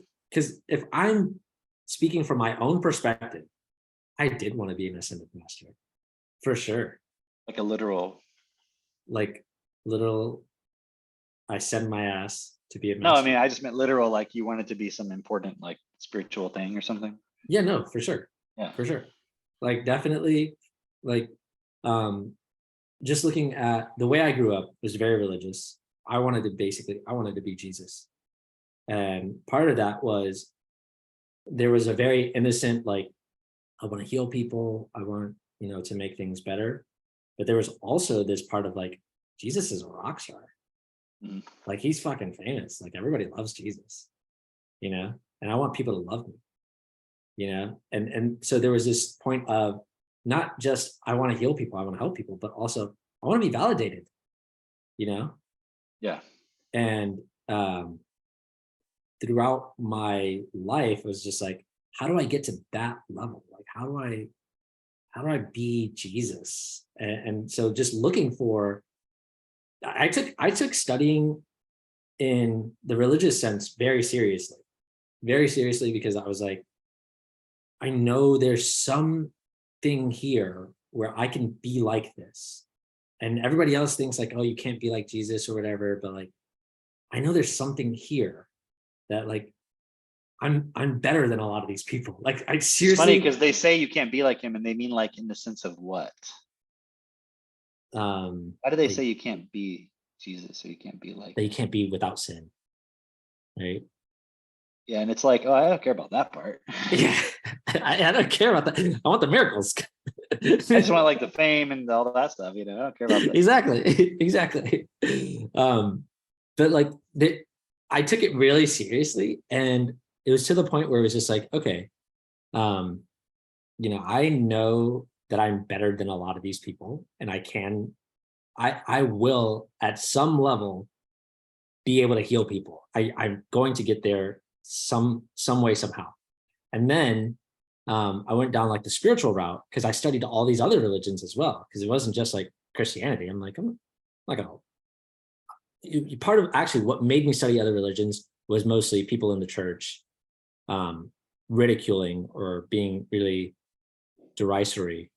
if I'm speaking from my own perspective, I did want to be an ascended master, for sure. Like a literal, like literal, I send my ass to be a no, I master. mean, I just meant literal, like you want it to be some important, like spiritual thing or something. Yeah, no, for sure. Yeah. For sure. Like definitely, like um just looking at the way I grew up was very religious. I wanted to be Jesus. And part of that was there was a very innocent, like, I want to heal people. I want, to make things better. But there was also this part of like, Jesus is a rock star. Mhm. Like he's fucking famous. Like everybody loves Jesus, and I want people to love me, and so there was this point of not just I want to heal people, I want to help people, but also I want to be validated, you know, Yeah. and throughout my life it was just like, how do I get to that level? Like how do I be Jesus? And so just looking for, I took studying in the religious sense very seriously, because I was like, I know there's something here where I can be like this. And everybody else thinks like, oh, you can't be like Jesus or whatever. But like, I know there's something here that like, I'm better than a lot of these people. Like I It's funny seriously, because they say you can't be like him and they mean like in the sense of what? Why do they like say you can't be Jesus so you can't be like that you him? can't be without sin. Right. Yeah, and it's like, oh, I don't care about that part. Yeah. I don't care about that. I want the miracles. I just want like the fame and all that stuff, I don't care about that. Exactly. But like I took it really seriously, and it was to the point where it was just like, okay, I know that I'm better than a lot of these people, and I will at some level be able to heal people. I'm going to get there some way, somehow. And then I went down like the spiritual route because I studied all these other religions as well. Because it wasn't just like Christianity. I'm like, I'm not gonna. Part of actually what made me study other religions was mostly people in the church ridiculing or being really derisory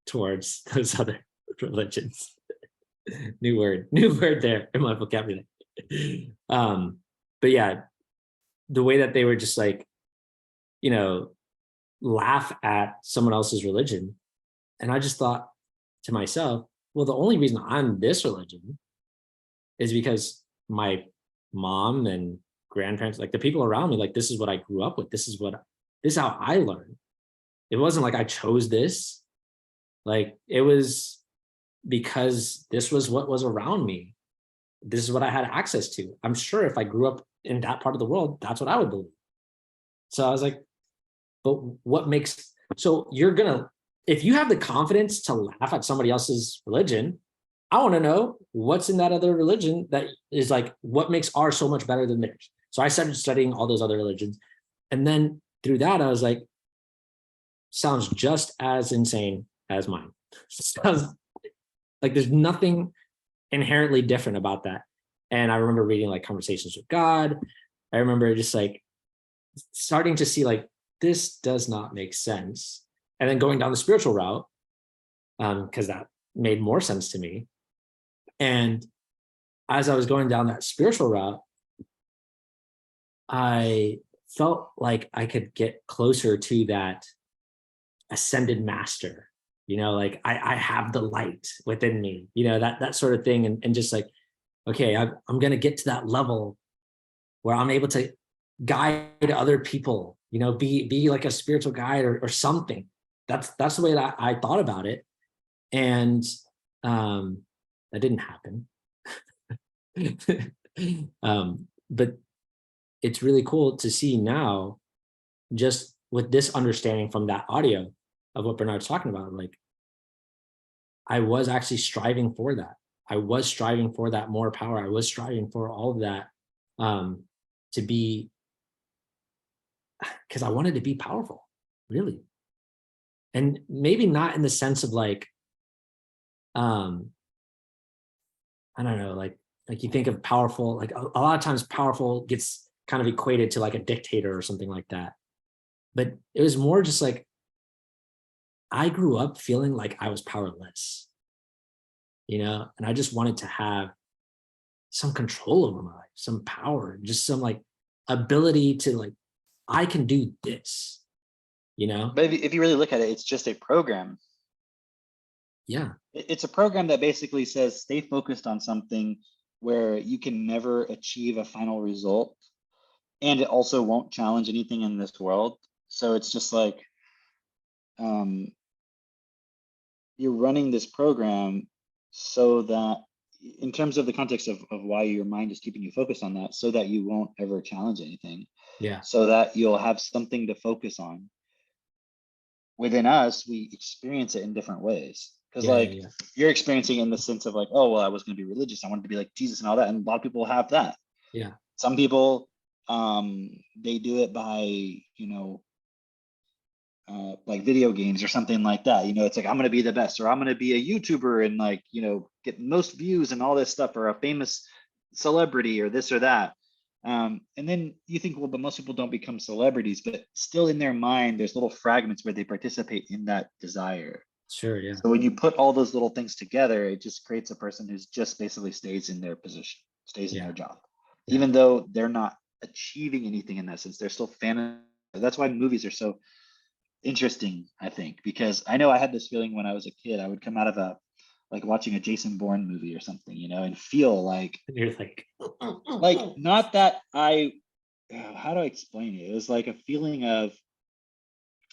towards those other religions. new word there in my vocabulary. But yeah, the way that they were just like, laugh at someone else's religion. And I just thought to myself, well, the only reason I'm this religion is because my mom and grandparents, like the people around me, like this is what I grew up with. This is how I learned. It wasn't like I chose this. Like it was because this was what was around me. This is what I had access to. I'm sure if I grew up in that part of the world, that's what I would believe. So I was like, but what makes, so if you have the confidence to laugh at somebody else's religion, I want to know what's in that other religion that is like, what makes ours so much better than theirs. So I started studying all those other religions. And then through that, I was like, sounds just as insane as mine. Sounds like there's nothing inherently different about that. And I remember reading like Conversations with God. I remember just like starting to see like, this does not make sense. And then going down the spiritual route, because that made more sense to me. And as I was going down that spiritual route, I felt like I could get closer to that ascended master, like I have the light within me, that sort of thing. And just like, okay, I'm going to get to that level where I'm able to guide other people, be like a spiritual guide or something. That's the way that I thought about it. And that didn't happen. But it's really cool to see now, just with this understanding from that audio of what Bernard's talking about, like I was actually striving for that. I was striving for that more power. I was striving for all of that to be, because I wanted to be powerful, really. And maybe not in the sense of like, I don't know, like you think of powerful, like a lot of times powerful gets kind of equated to like a dictator or something like that. But it was more just like, I grew up feeling like I was powerless. and I just wanted to have some control over my life, some power, just some like ability to like, I can do this, But if you really look at it, it's just a program. Yeah. It's a program that basically says stay focused on something where you can never achieve a final result, and it also won't challenge anything in this world. So it's just like you're running this program so that, in terms of the context of why your mind is keeping you focused on that, so that you won't ever challenge anything, Yeah. so that you'll have something to focus on. Within us, we experience it in different ways. Because Yeah. you're experiencing in the sense of like, oh, well, I was going to be religious. I wanted to be like Jesus and all that. And a lot of people have that. Yeah. Some people, they do it by, like video games or something like that. It's like, I'm going to be the best, or I'm going to be a YouTuber and like, get most views and all this stuff, or a famous celebrity or this or that. And then you think, well, but most people don't become celebrities, but still in their mind, there's little fragments where they participate in that desire. Sure. Yeah. So when you put all those little things together, it just creates a person who's just basically stays in their position, stays in their job, even though they're not achieving anything in that sense. They're still fan. That's why movies are so interesting, I think, because I know I had this feeling when I was a kid. I would come out of like watching a Jason Bourne movie or something, and feel like You're like not that how do I explain it? It was like a feeling of,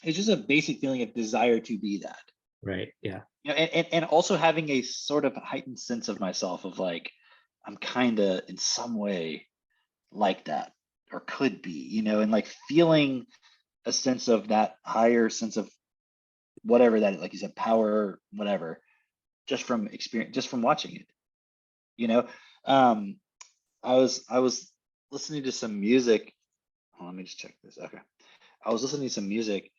it's just a basic feeling of desire to be that. right. Yeah. And also having a sort of heightened sense of myself of like, I'm kind of in some way like that, or could be, and like feeling a sense of that higher sense of whatever that, like you said, power, whatever, just from experience, just from watching it. I was listening to some music. Oh, let me just check this. Okay. I was listening to some music,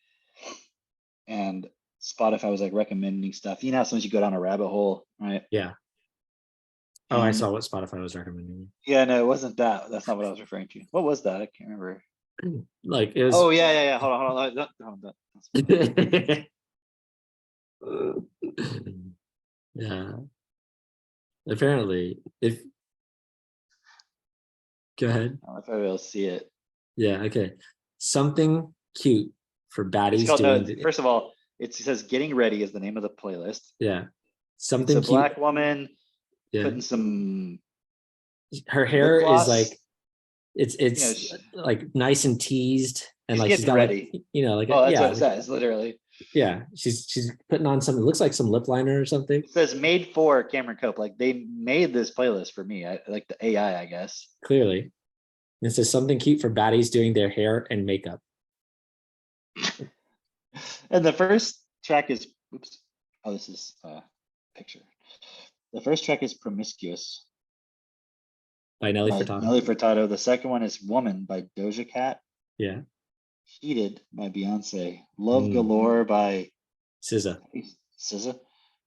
and Spotify was like recommending stuff. How sometimes you go down a rabbit hole, right? Yeah. Oh, I And saw what Spotify was recommending. yeah, no, it wasn't that. That's not what I was referring to. What was that? I can't remember. Like it was. Oh yeah. Hold on. That's- Yeah. Apparently, if go ahead. I don't know if I'll be able to see it. Yeah. Okay. Something cute for It's baddies called, doing. first of all, it says "Getting Ready" is the name of the playlist. Yeah. It's Something a cute. black woman Yeah. putting some Her lip hair is gloss. like it's like nice and teased, and She's like she's getting got ready. like like Oh, that's yeah, what it says, literally. yeah. She's putting on something. It looks like some lip liner or something. It says "Made for Cameron Cope." Like they made this playlist for me. I like the AI, I guess. Clearly, and it says something cute for baddies doing their hair and makeup. And the first track is, oops. Oh, this is a picture. The first track is "Promiscuous" By Nelly by Furtado. Nelly Furtado. The second one is "Woman" by Doja Cat. Yeah. "Heated" by Beyonce. "Love Mm. Galore" by SZA. SZA.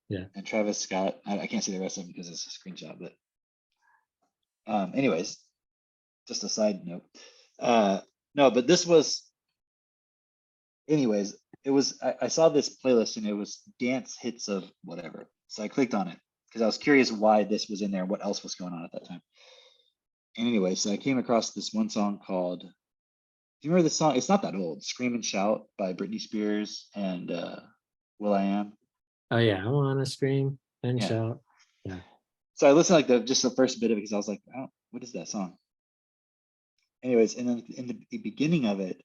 Yeah. And Travis Scott. I can't see the rest of them because it's a screenshot, but anyways, just a side note. No, but this was, anyways, it was, I saw this playlist and it was dance hits of whatever. So I clicked on it because I was curious why this was in there, what else was going on at that time. And anyway, so I came across this one song called, do you remember the song? It's not that old. "Scream and Shout" by Britney Spears and will.i.am. Oh yeah, I want to scream and Yeah. shout. Yeah. So I listened like just the first bit of it because I was like, oh, what is that song? Anyways, and then in the beginning of it,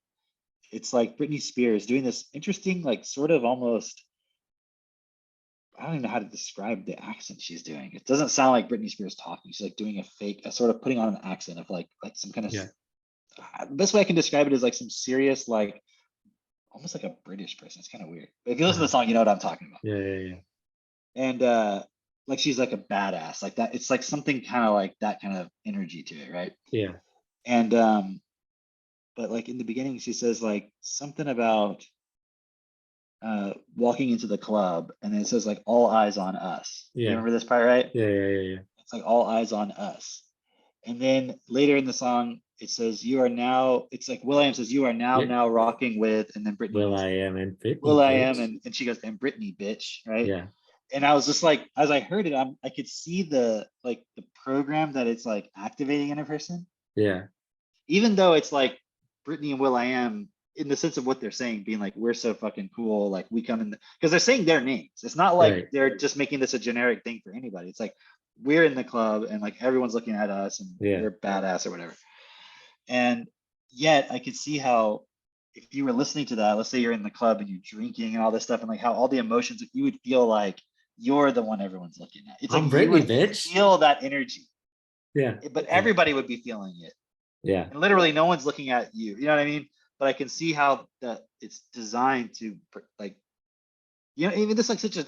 it's like Britney Spears doing this interesting, like sort of almost, I don't even know how to describe the accent she's doing. It doesn't sound like Britney Spears talking. She's like doing a sort of putting on an accent of like some kind of, the best way I can describe it is like some serious, like almost like a British person. It's kind of weird. But if you listen to the song, you know what I'm talking about. Yeah. And like she's like a badass, like that. It's like something kind of like that kind of energy to it, right? Yeah. And but like in the beginning, she says like something about walking into the club, and then it says like "all eyes on us." You Yeah. remember this part, right? Yeah. It's like "all eyes on us," and then later in the song, it says "you are now." It's like will.i.am says "you are now rocking with," and then Britney goes, will.i.am and Britney. will.i.am, bitch. and she goes, "and Britney, bitch," right? Yeah. And I was just like, as I heard it, I could see the program that it's like activating in a person, Yeah. even though it's like Brittany and Will I Am in the sense of what they're saying, being like, we're so fucking cool, like we come in because they're saying their names. It's not like Right. they're just making this a generic thing for anybody. It's like we're in the club and like everyone's looking at us and Yeah. we're badass or whatever. And yet I could see how if you were listening to that, let's say you're in the club and you're drinking and all this stuff, and like how all the emotions, you would feel like you're the one everyone's looking at. It's like I'm you Brittany, would bitch. feel that energy, Yeah. but Yeah. everybody would be feeling it. Yeah. And literally no one's looking at you. You know what I mean? But I can see how that it's designed to like, even this like such a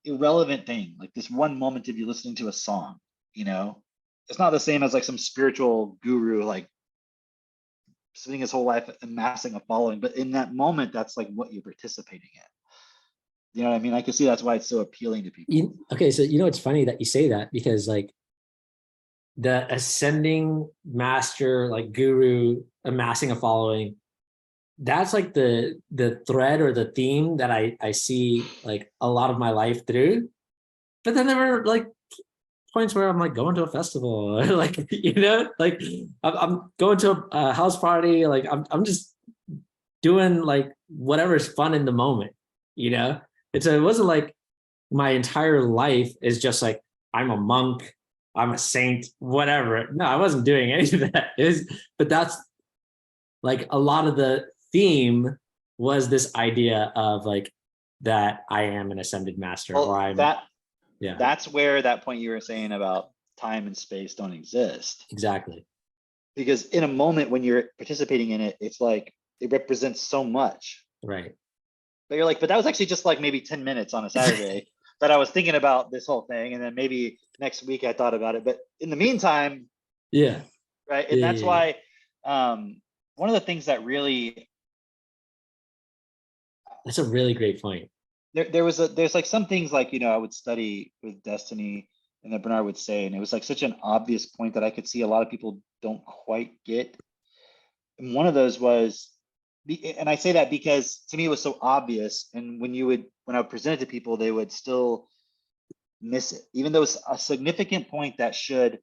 irrelevant thing, like this one moment of you listening to a song, it's not the same as like some spiritual guru like spending his whole life amassing a following, but in that moment, that's like what you're participating in. You know what I mean? I can see that's why it's so appealing to people. Okay, so it's funny that you say that, because like the ascending master, like guru, amassing a following, that's like the thread or the theme that I see like a lot of my life through. But then there were like points where I'm like going to a festival, or like like I'm going to a house party, like I'm just doing like whatever's fun in the moment. It wasn't like my entire life is just like I'm a monk, I'm a saint, whatever. No, I wasn't doing any of that. But that's like a lot of the theme was this idea of like that I am an ascended master, or I'm yeah, that's where that point you were saying about time and space don't exist. exactly. Because in a moment when you're participating in it, it's like it represents so much. Right. But you're like, but that was actually just like maybe 10 minutes on a Saturday that I was thinking about this whole thing. And then maybe next week I thought about it. But in the meantime, Yeah. right. And that's why one of the things that really, that's a really great point. there's like some things like, I would study with Destiny and that Bernard would say, and it was like such an obvious point that I could see a lot of people don't quite get. And one of those was, and I say that because to me it was so obvious. And when I would present it to people, they would still miss it, even though it's a significant point that should,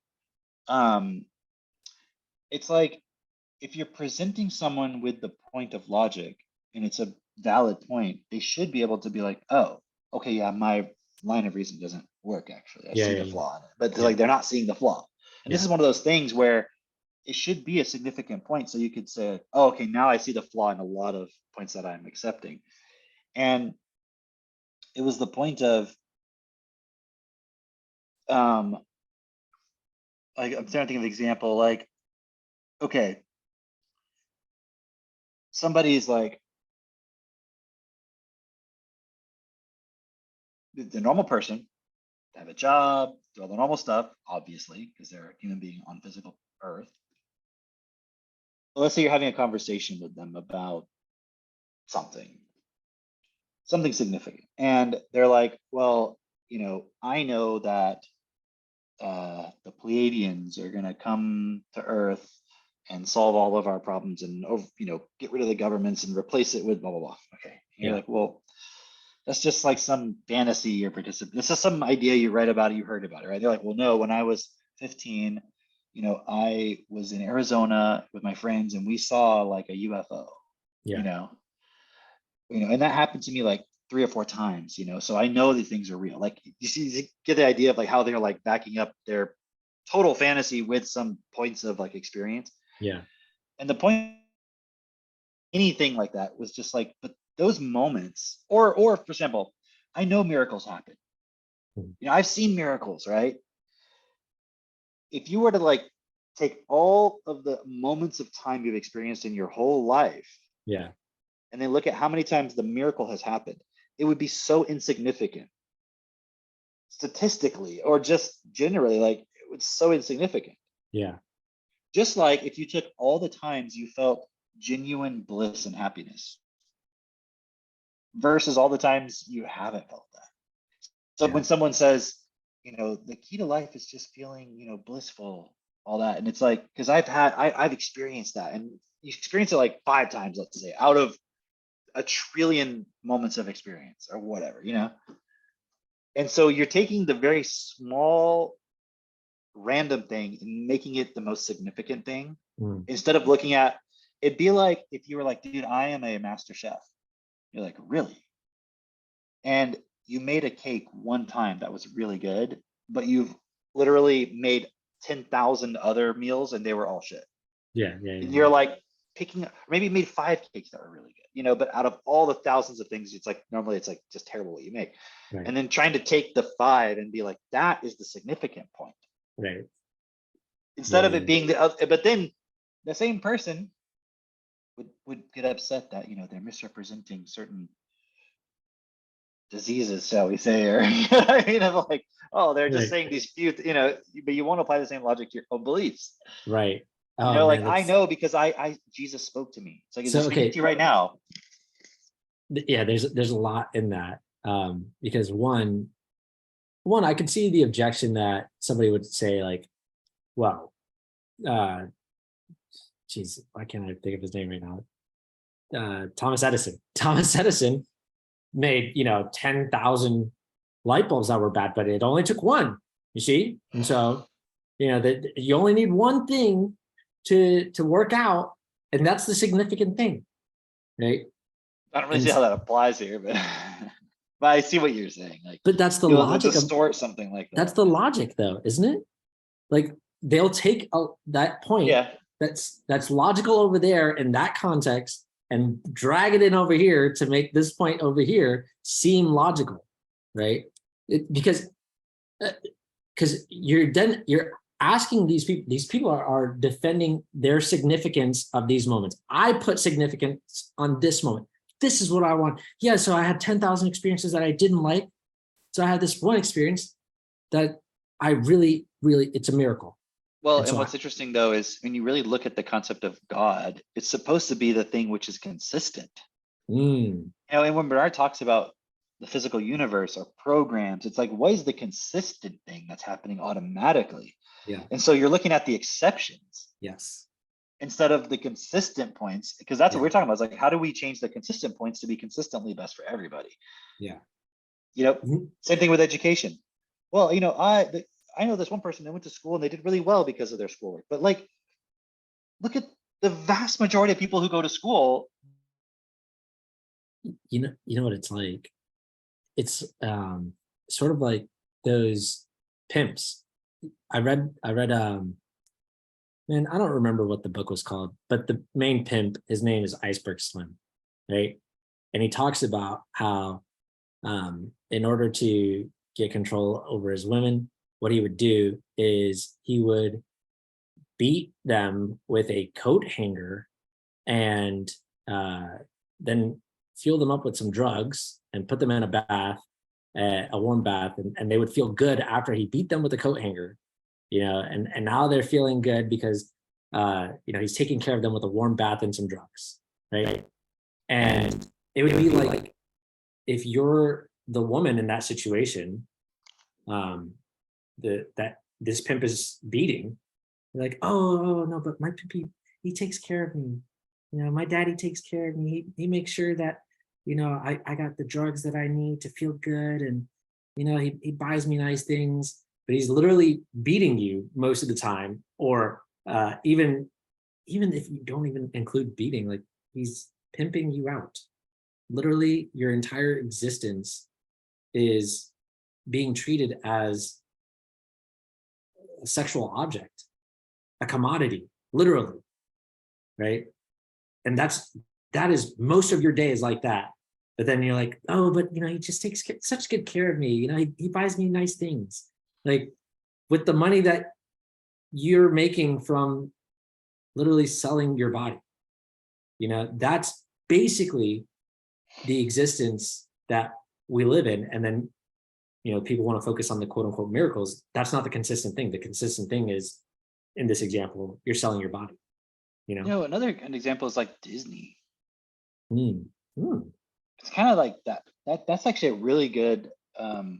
it's like, if you're presenting someone with the point of logic and it's a valid point, they should be able to be like, oh, okay, yeah, my line of reason doesn't work actually. I see the flaw in it. But like they're not seeing the flaw. And this is one of those things where it should be a significant point. So you could say, oh, okay, now I see the flaw in a lot of points that I'm accepting. And it was the point of, like, I'm trying to think of an example, like, okay, somebody's like, the normal person, have a job, do all the normal stuff, obviously, because they're a human being on physical earth. But let's say you're having a conversation with them about something significant. And they're like, well, I know that the Pleiadians are going to come to Earth and solve all of our problems and, get rid of the governments and replace it with blah, blah, blah. Okay. And you're like, well, that's just like some fantasy you're participating. This is some idea you read about it, you heard about it, right? They're like, well, no, when I was 15, I was in Arizona with my friends and we saw like a UFO, and that happened to me like 3 or 4 times, so I know these things are real. Like you get the idea of like how they're like backing up their total fantasy with some points of like experience. Yeah. And the point, anything like that was just like, but those moments, or for example, I know miracles happen. I've seen miracles, right? If you were to like take all of the moments of time you've experienced in your whole life, and then look at how many times the miracle has happened, it would be so insignificant statistically, or just generally, like it was so insignificant. Yeah. Just like if you took all the times you felt genuine bliss and happiness versus all the times you haven't felt that. So when someone says, the key to life is just feeling, blissful, all that. And it's like, because I've experienced that, and you experience it like 5 times, let's say, out of a trillion moments of experience or whatever, And so you're taking the very small random thing and making it the most significant thing Mm. instead of looking at it'd be like if you were like, dude, I am a master chef. You're like, really? And you made a cake one time that was really good, but you've literally made 10,000 other meals and they were all shit. Yeah, yeah, And yeah, you're like picking, maybe you made 5 cakes that were really good, but out of all the thousands of things, it's like normally it's like just terrible what you make. yeah. Right, And then trying to take the 5 and be like, that is the significant point. right. Instead Yeah, of yeah, it being the other, but then the same person would get upset that, they're misrepresenting certain diseases, shall we say, or I mean, I'm like, oh, they're just right, saying these few, but you want to apply the same logic to your own beliefs. right. Oh Like man, I that's know because I Jesus spoke to me. It's like, is he so speaking to okay. you right now? Yeah, there's a lot in that. Because one, I could see the objection that somebody would say, like, well, uh, geez, why can't I think of his name right now? Thomas Edison. Thomas Edison made, 10,000 light bulbs that were bad, but it only took one, you see? And so, that you only need one thing to work out, and that's the significant thing, right? I don't really And see how that applies here, but but I see what you're saying. Like but that's the you'll logic of distort something like that's that. the logic though, isn't it? Like they'll take that point Yeah. that's logical over there in that context and drag it in over here to make this point over here seem logical, right? Because you're asking these people are defending their significance of these moments. I put significance on this moment. This is what I want. Yeah, so I had 10,000 experiences that I didn't like. So I had this one experience that I really, really, it's a miracle. Well, And and so what's interesting though is when you really look at the concept of God, it's supposed to be the thing which is consistent. And when Bernard talks about the physical universe or programs, it's like, what is the consistent thing that's happening automatically? yeah, And so you're looking at the exceptions yes, instead of the consistent points, because that's what yeah, we're talking about. It's like, how do we change the consistent points to be consistently best for everybody? yeah. You know, Mhm. same thing with education. Well, I know this one person that went to school and they did really well because of their schoolwork, but like, look at the vast majority of people who go to school. You know what it's like? It's sort of like those pimps. I read man, I don't remember what the book was called, but the main pimp, his name is Iceberg Slim, right? And he talks about how in order to get control over his women, what he would do is he would beat them with a coat hanger and then fuel them up with some drugs and put them in a bath, a warm bath, and they would feel good after he beat them with a coat hanger, and now they're feeling good because he's taking care of them with a warm bath and some drugs, right? And it would be like if you're the woman in that situation, um, that this pimp is beating, you're like, oh no, but my pimp, he takes care of me. My daddy takes care of me. He makes sure that, I got the drugs that I need to feel good. And, he buys me nice things, but he's literally beating you most of the time. Or even if you don't even include beating, like he's pimping you out. Literally your entire existence is being treated as a sexual object, a commodity, literally, right? And that is most of your day is like that. But then you're like, oh, but he just takes such good care of me. He buys me nice things. Like with the money that you're making from literally selling your body. That's basically the existence that we live in. And then, people want to focus on the quote unquote miracles. That's not the consistent thing. The consistent thing is, in this example, you're selling your body, Another good example is like Disney. Mm. Mm. It's kind of like that. That's actually a really good. I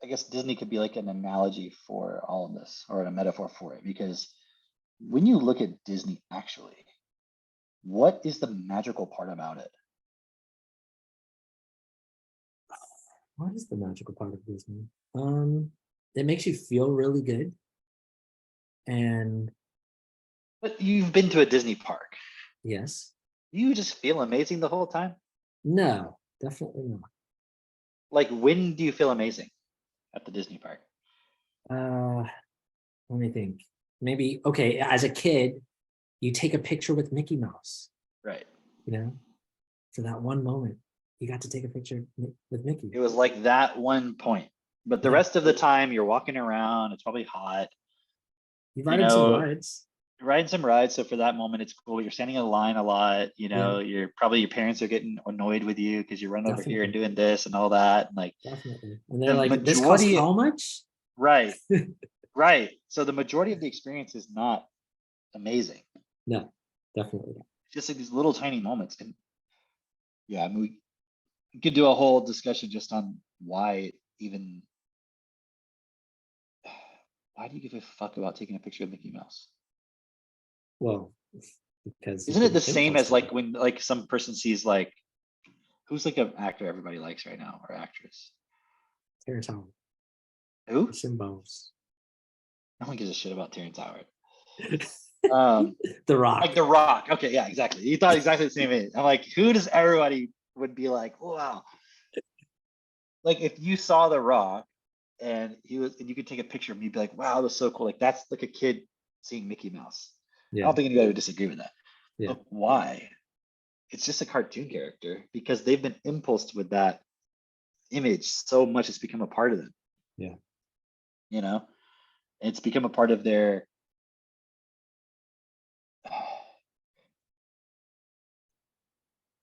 guess Disney could be like an analogy for all of this, or a metaphor for it, because when you look at Disney, actually, what is the magical part about it? What is the magical part of Disney? It makes you feel really good. And But you've been to a Disney park. yes, You just feel amazing the whole time. no, definitely not. Like, when do you feel amazing at the Disney park? Let me think. Maybe, okay, as a kid, you take a picture with Mickey Mouse, Right. you know, for that one moment. You got to take a picture with Mickey. It was like that one point. But the Yeah. rest of the time, you're walking around. It's probably hot. You You riding some know, rides. riding some rides. So for that moment, it's cool. You're standing in line a lot. You know, Yeah. you're probably your parents are getting annoyed with you because you run over here and Definitely. doing this and all that. And like Definitely. And they're the like, this costs majority, how much? right, right. So the majority of the experience is not amazing. No, definitely not. Just like these little tiny moments. And yeah, I mean, we could do a whole discussion just on even why do you give a fuck about taking a picture of Mickey Mouse? Well, because you Isn't it can the same impulse as like people. when like some person sees like who's like an actor everybody likes right now or actress? Terrence Howard, Who? Symbols. No one gives a shit about Terrence Howard. The Rock. Like The Rock. Okay, yeah, exactly. You thought exactly the same thing. I'm like, who does everybody would be like, wow? Like if you saw The Rock and and you could take a picture of him, you'd be like, wow, that's so cool. Like that's like a kid seeing Mickey Mouse. I Yeah, don't think anybody would disagree with that. yeah, But why? It's just a cartoon character because they've been impulsed with that image so much it's become a part of them, yeah. you know? It's become a part of their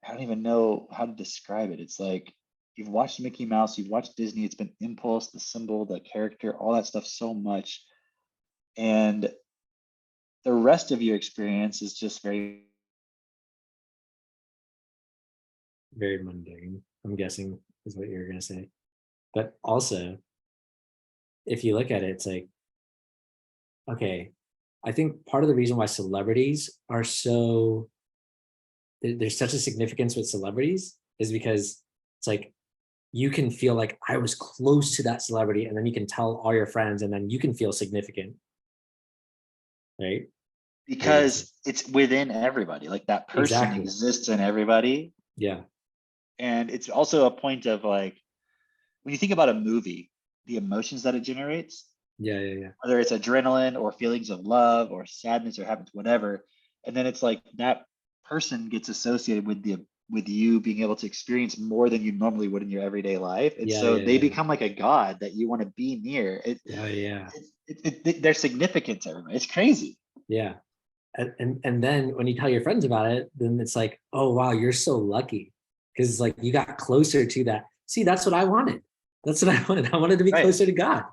I don't even know how to describe it. It's like you've watched Mickey Mouse, you've watched Disney, it's been impulse, the symbol, the character, all that stuff so much. And the rest of your experience is just very Very mundane, I'm guessing is what you're gonna say. But also, if you look at it, it's like, okay, I think part of the reason why celebrities are so there's such a significance with celebrities is because it's like you can feel like I was close to that celebrity, and then you can tell all your friends, and then you can feel significant, right? What are you gonna say? because it's within everybody. Like that person Exactly. exists in everybody. Yeah. And it's also a point of like when you think about a movie, the emotions that it generates, Yeah. Yeah. Yeah. whether it's adrenaline or feelings of love or sadness or happens, whatever. And then it's like that person gets associated with you being able to experience more than you normally would in your everyday life. And Yeah. so Yeah. they Yeah. become like a god that you want to be near. Yeah. Yeah. They're significant to everybody. It's crazy. Yeah. And then when you tell your friends about it, then it's like, oh wow, you're so lucky. Because it's like you got closer to that. See, that's what I wanted. That's what I wanted. I wanted to be Right. closer to God,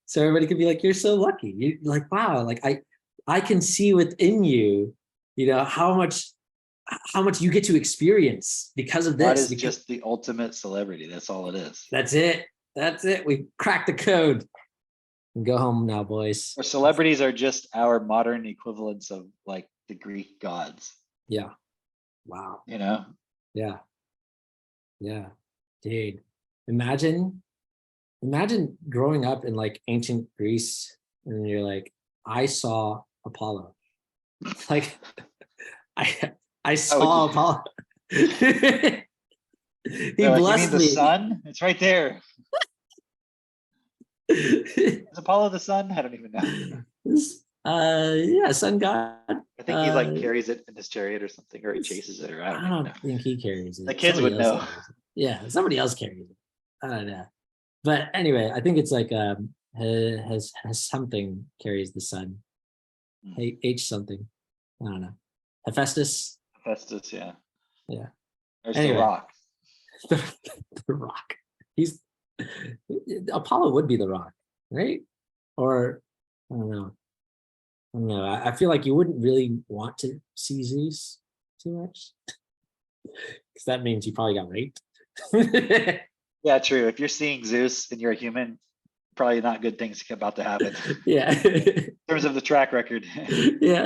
So everybody could be like, you're so lucky. You like, wow, like I can see within you, how much you get to experience because of God this. is Because just the ultimate celebrity. That's all it is. that's it. That's it. We cracked the code. And go home now, boys. Or celebrities are just our modern equivalents of like the Greek gods, Yeah. Wow. you know? Yeah. Yeah. Dude. Imagine growing up in like ancient Greece and you're like, I saw Apollo. Like I How would saw you? Apollo. He They're like, you mean blessed the me. sun? It's right there. Is Apollo the sun? I don't even know. Yeah, sun god. I think he like Uh, carries it in his chariot or something, or he chases it, or I don't I even don't know. think he carries The it. kids Somebody would else know. carries it. Yeah, somebody else carries it. I don't know. But anyway, I think it's like has something carries the sun. Hey, H something. I don't know. Hephaestus. Festus, yeah. Yeah. There's the Anyway, Rock. the, the Rock. He's Apollo would be the Rock, right? Or I don't know. I don't know. I feel like you wouldn't really want to see Zeus too much because that means you probably got raped. Yeah, true. If you're seeing Zeus and you're a human, probably not good things about to happen Yeah. in terms of the track record. Yeah.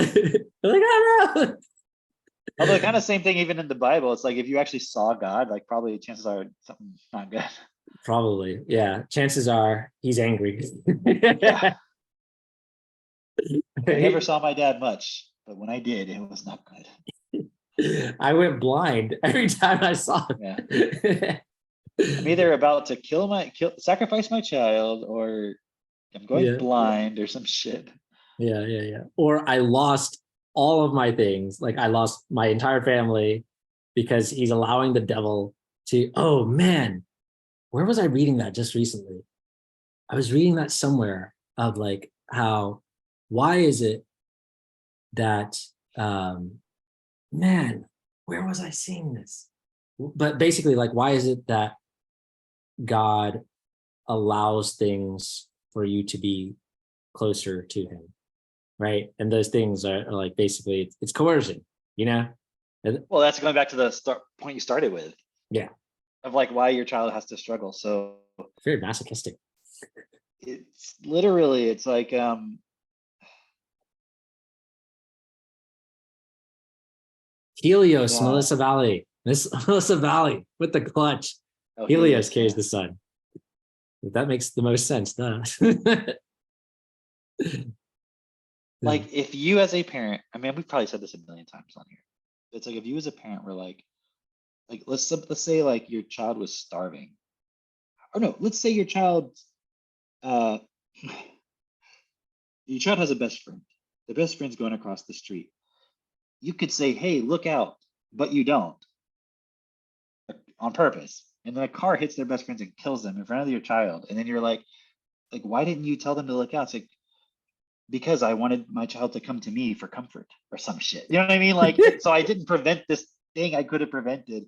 Like, oh no. Although kind of same thing even in the Bible. It's like if you actually saw God, like probably chances are something not good. Probably, yeah. Chances are he's angry. Yeah. I never saw my dad much, but when I did, it was not good. I went blind every time I saw Yeah. him. I'm either about to sacrifice my child, or I'm going Yeah. blind or some shit. Yeah. Or I lost all of my things. Like I lost my entire family because he's allowing the devil to, oh man, where was I reading that just recently? I was reading that somewhere of like how, why is it that, man, where was I seeing this? But basically, like, why is it that God allows things for you to be closer to him, right? And those things are like basically it's coercion, you know? Well, that's going back to the point you started with. Yeah. Of like why your child has to struggle. So Very masochistic. it's literally, it's like Helios, yeah. Melissa Valley. Miss Melissa Valley with the clutch. Oh, Helios carries yeah. the sun. That makes the most sense, huh? Like if you as a parent, I mean, we've probably said this a million times on here. It's like if you as a parent were like let's say like your child was starving, or no, let's say your child uh your child has a best friend. The best friend's going across the street. You could say, hey, look out, but you don't, on purpose. And then a car hits their best friends and kills them in front of your child. And then you're like, why didn't you tell them to look out? It's like, because I wanted my child to come to me for comfort or some shit. You know what I mean? Like, so I didn't prevent this thing I could have prevented.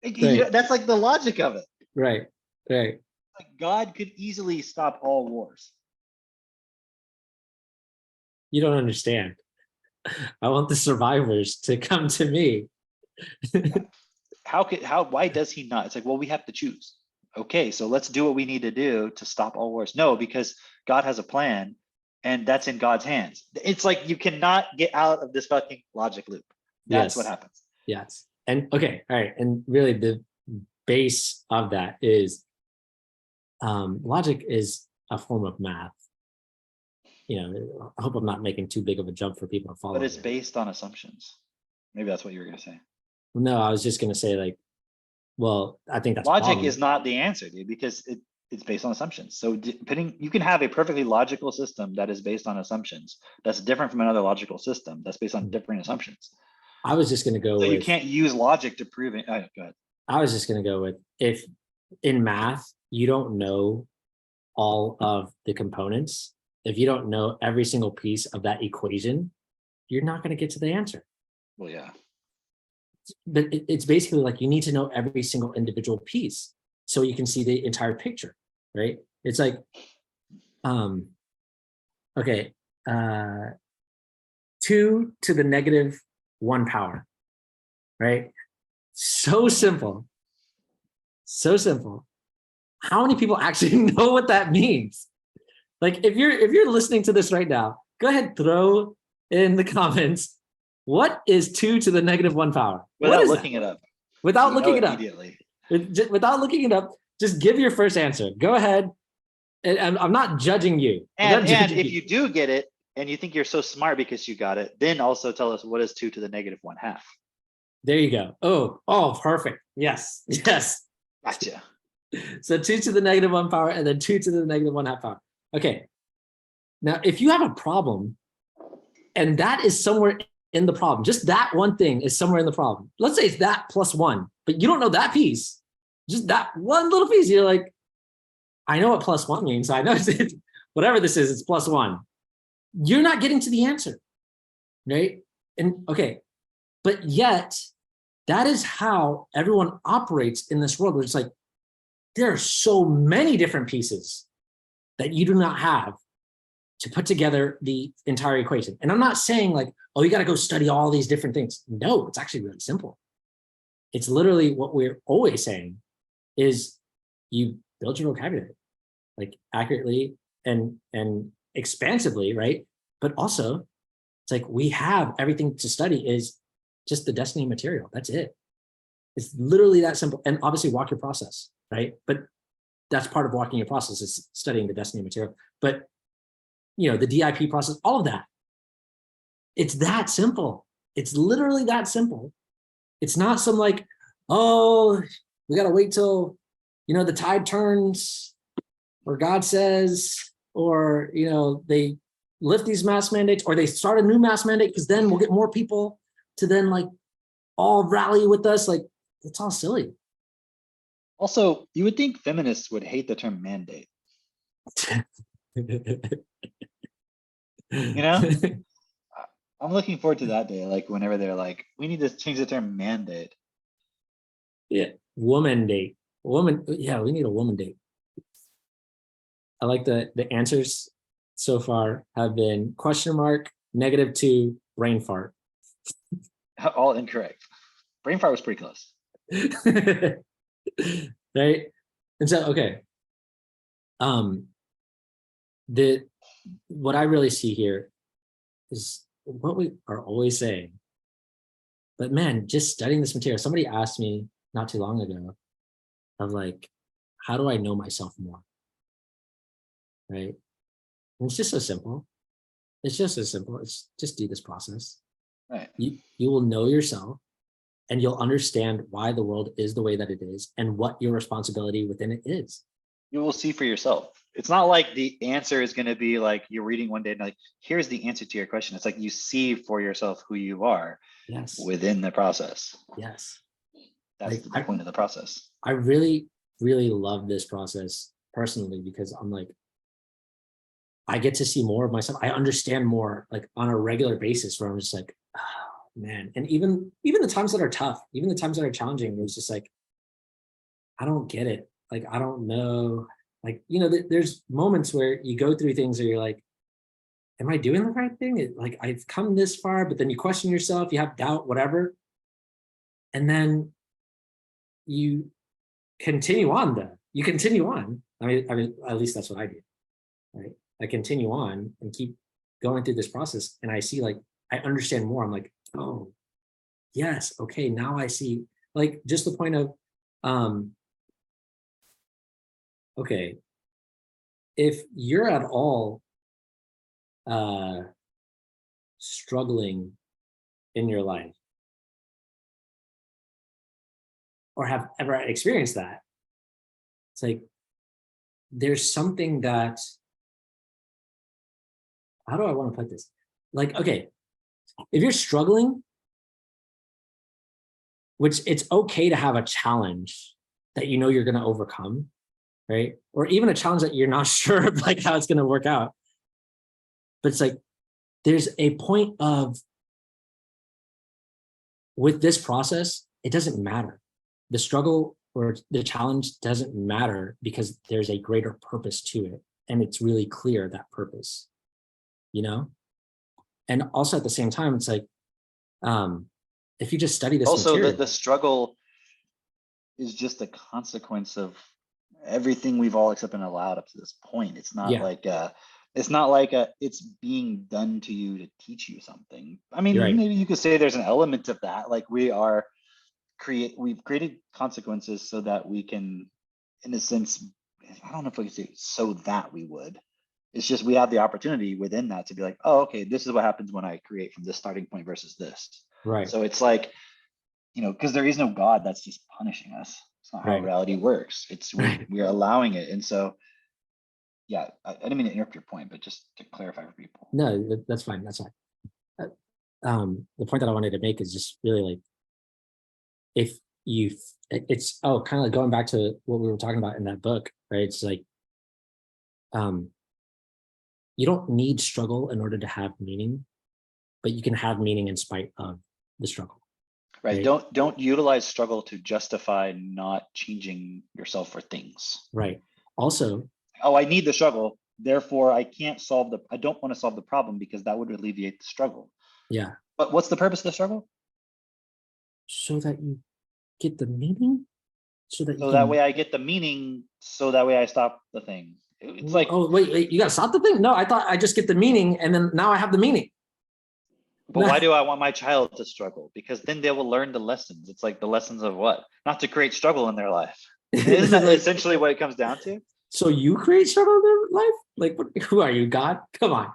Right. That's like the logic of it. Right. Like God could easily stop all wars. You don't understand. I want the survivors to come to me. Why does he not? It's like, well, we have to choose. Okay, so let's do what we need to do to stop all wars. No, because God has a plan and that's in God's hands. It's like you cannot get out of this fucking logic loop. That's what happens. Yes. And okay, all right. And really the base of that is logic is a form of math. You know, I hope I'm not making too big of a jump for people to follow. But it's based on assumptions. Maybe that's what you were going to say. No, I was just going to say like, well, I think that's logic is not the answer, dude, because it's based on assumptions. So you can have a perfectly logical system that is based on assumptions that's different from another logical system that's based on different assumptions. I was just going to go so with, you can't use logic to prove it. Go ahead. I was just going to go with, if in math you don't know all of the components, if you don't know every single piece of that equation, you're not going to get to the answer. Well, yeah. But it's basically like you need to know every single individual piece so you can see the entire picture, right? It's like, okay, 2 to the negative 1 power, right? So simple. So simple. How many people actually know what that means? Like if you're listening to this right now, go ahead, throw in the comments, what is 2 to the negative 1 power? Without looking it up. Without looking it up. Immediately. Without looking it up, just give your first answer. Go ahead. And I'm not judging you. And if you do get it and you think you're so smart because you got it, then also tell us what is 2 to the negative 1/2. There you go. Oh, perfect. Yes. Gotcha. So 2 to the negative 1 power and then 2 to the negative 1/2 power. Okay. Now, if you have a problem and that is somewhere in the problem, just that one thing is somewhere in the problem. Let's say it's that plus 1, but you don't know that piece, just that one little piece. You're like, I know what plus 1 means. I know it's whatever this is, it's plus 1. You're not getting to the answer, right? And okay, but yet that is how everyone operates in this world, where it's like, there are so many different pieces that you do not have to put together the entire equation. And I'm not saying like, oh, you got to go study all these different things. No, it's actually really simple. It's literally what we're always saying is you build your vocabulary like accurately and expansively, right? But also it's like we have everything to study is just the destiny material. That's it. It's literally that simple. And obviously walk your process, right? But that's part of walking your process is studying the destiny material. But the DIP process, all of that. It's that simple. It's literally that simple. It's not some like, oh, we got to wait till, the tide turns or God says, or, they lift these mask mandates or they start a new mask mandate because then we'll get more people to then like all rally with us. Like it's all silly. Also, you would think feminists would hate the term mandate. I'm looking forward to that day. Like whenever they're like, we need to change the term mandate. Yeah, woman date. Woman, yeah, we need a woman date. I like the answers so far have been -2, brain fart. All incorrect. Brain fart was pretty close. Right. And so, okay. What I really see here is what we are always saying. But man, just studying this material, somebody asked me not too long ago of like, how do I know myself more? Right. And it's just so simple. It's just so simple. It's just do this process. Right. You will know yourself and you'll understand why the world is the way that it is and what your responsibility within it is. You will see for yourself. It's not like the answer is going to be like you're reading one day and like, here's the answer to your question. It's like you see for yourself who you are within the process. Yes. That's the point of the process. I really, really love this process personally because I'm like, I get to see more of myself. I understand more like on a regular basis where I'm just like, oh, man. And even the times that are tough, even the times that are challenging, it's just like, I don't get it. Like, I don't know. Like, there's moments where you go through things where you're like, am I doing the right thing? Like, I've come this far, but then you question yourself, you have doubt, whatever. And then you continue on though. You continue on. I mean, at least that's what I do, right? I continue on and keep going through this process. And I see like, I understand more. I'm like, oh, yes. Okay. Now I see like just the point of, okay, if you're at all struggling in your life or have ever experienced that, it's like there's something that, how do I want to put this? Like, okay, if you're struggling, which it's okay to have a challenge that you're going to overcome, right? Or even a challenge that you're not sure like how it's going to work out. But it's like, there's a point of, with this process, it doesn't matter. The struggle or the challenge doesn't matter because there's a greater purpose to it. And it's really clear that purpose, And also at the same time, it's like, if you just study this material, the struggle is just a consequence of everything we've all except been allowed up to this point. It's not like it's being done to you to teach you something. I mean, maybe you could say there's an element of that. Like we've created consequences so that we can, in a sense, I don't know if we could say so that we would. It's just we have the opportunity within that to be like, oh, okay, this is what happens when I create from this starting point versus this. Right. So it's like, because there is no God that's just punishing us. It's not how reality works. It's we're allowing it. And so, yeah, I didn't mean to interrupt your point, but just to clarify for people. No, that's fine. That's fine. The point that I wanted to make is just really like, it's kind of like going back to what we were talking about in that book, right? It's like, you don't need struggle in order to have meaning, but you can have meaning in spite of the struggle. Right. Don't utilize struggle to justify not changing yourself for things. Right. Also, I need the struggle, therefore I don't want to solve the problem because that would alleviate the struggle. Yeah. But what's the purpose of the struggle? So that you get the meaning. So that way I get the meaning. So that way I stop the thing. It's like, oh wait, you gotta stop the thing? No, I thought I just get the meaning and then now I have the meaning. But why do I want my child to struggle? Because then they will learn the lessons. It's like the lessons of what? Not to create struggle in their life. Isn't that Like, essentially what it comes down to? so you create struggle in their life? Like, who are you, God? Come on.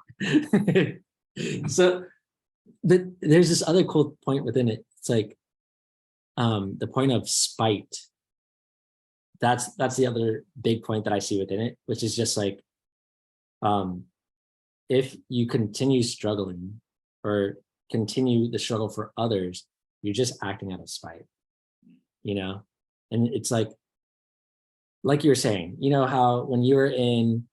So there's this other cool point within it. It's like the point of spite. That's the other big point that I see within it, which is just like if you continue struggling or continue the struggle for others, you're just acting out of spite, and it's like you were saying, how when you were in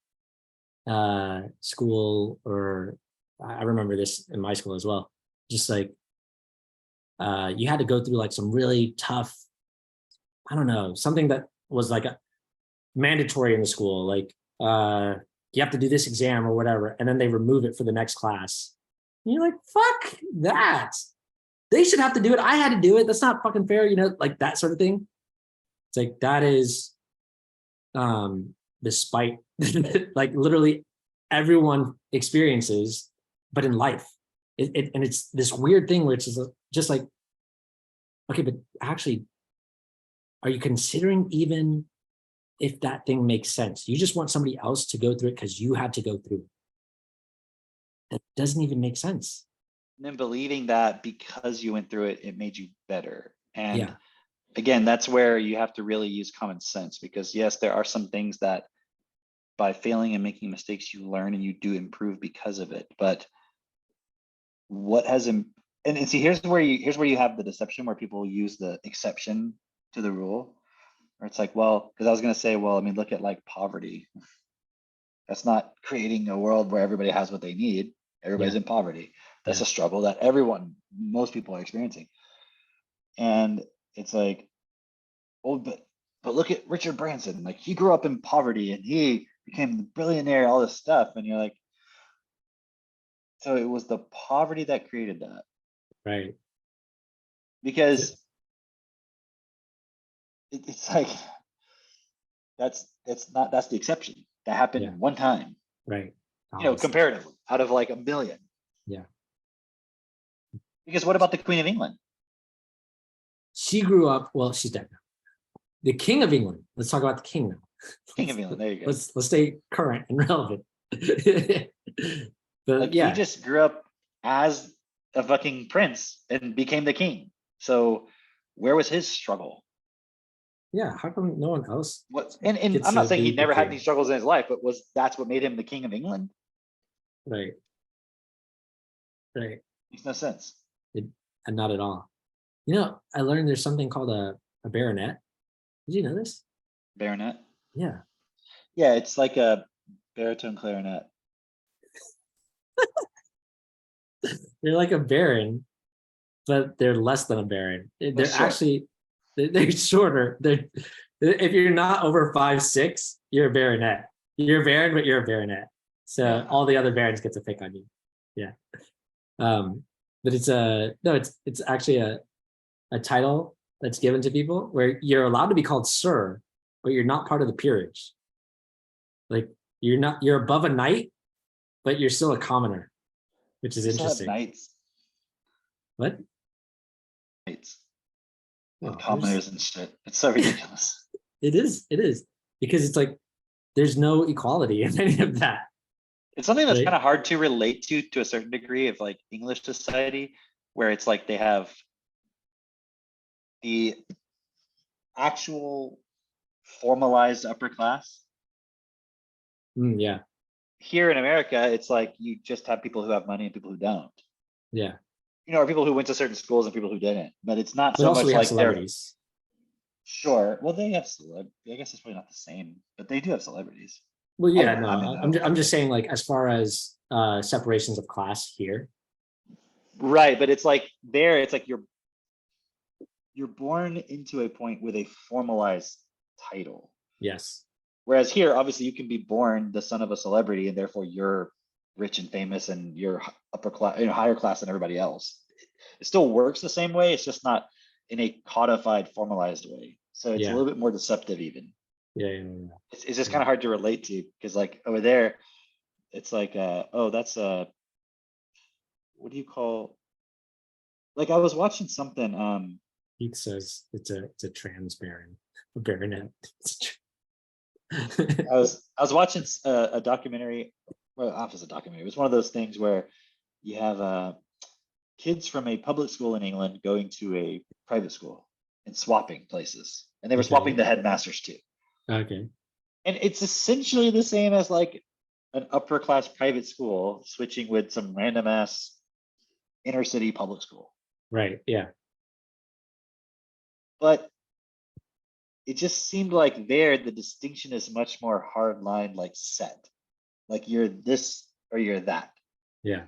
school, or I remember this in my school as well, just like you had to go through like some really tough, I don't know, something that was like a mandatory in the school, like you have to do this exam or whatever, and then they remove it for the next class. And you're like, fuck that. They should have to do it. I had to do it. That's not fucking fair, like that sort of thing. It's like that is despite like literally everyone experiences, but in life. And it's this weird thing which is just like, okay, but actually, are you considering even if that thing makes sense? You just want somebody else to go through it because you had to go through it. That doesn't even make sense. And then believing that because you went through it, it made you better. And Yeah. again, that's where you have to really use common sense, because yes, there are some things that by failing and making mistakes, you learn and you do improve because of it. But what has, and see, here's where you have the deception where people use the exception to the rule. Or it's like, well, because I was going to say, well, I mean, look at like poverty. That's not creating a world where everybody has what they need. Everybody's in poverty. That's a struggle that most people are experiencing. And it's like, oh, but look at Richard Branson. Like, he grew up in poverty and he became the billionaire, all this stuff. And you're like, so it was the poverty that created that. Right. Because it's like, that's the exception. That happened one time. Right. Comparatively, out of like a million. Yeah. Because what about the Queen of England? She grew up, well, she's dead now. The King of England. Let's talk about the king now. King of England, there you go. Let's stay current and relevant. But like, he just grew up as a fucking prince and became the king. So where was his struggle? Yeah, how come no one else? What? And I'm not saying he never had any struggles in his life, but that's what made him the King of England? Right. Makes no sense. Not at all. I learned there's something called a baronet. Did you know this? Baronet? Yeah. Yeah, it's like a baritone clarinet. They're like a baron, but they're less than a baron. They're actually they're shorter. If you're not over 5'6", you're a baronet. You're a baron, but you're a baronet. So all the other barons get to pick on you. Yeah. But it's actually a title that's given to people where you're allowed to be called sir, but you're not part of the peerage. Like you're above a knight, but you're still a commoner, which is interesting. Knights. What? Knights. Commoners and shit. It's so ridiculous. It is because it's like there's no equality in any of that. It's something that's kind of hard to relate to a certain degree of like English society, where it's like they have the actual formalized upper class. Yeah. Here in America, it's like you just have people who have money and people who don't. Yeah. Or people who went to certain schools and people who didn't. But it's not so much like celebrities. Sure. Well, they have I guess it's probably not the same, but they do have celebrities. Well, yeah, no, I'm just saying, like, as far as separations of class here. Right, but it's like it's like you're born into a point with a formalized title. Yes. Whereas here, obviously, you can be born the son of a celebrity, and therefore you're rich and famous, and you're upper class, higher class than everybody else. It still works the same way. It's just not in a codified, formalized way. So it's a little bit more deceptive, even. Yeah. It's just kind of hard to relate to, because like over there, it's like, oh, that's what do you call like I was watching something, Pete says it's a trans baron, a baronet. I was watching a documentary, well, not just a documentary, it was one of those things where you have kids from a public school in England going to a private school and swapping places. And they were Okay. swapping the headmasters too. Okay. And it's essentially the same as like an upper class private school switching with some random ass inner city public school. Right. Yeah. But it just seemed like there the distinction is much more hard line, like set. Like you're this or you're that. Yeah.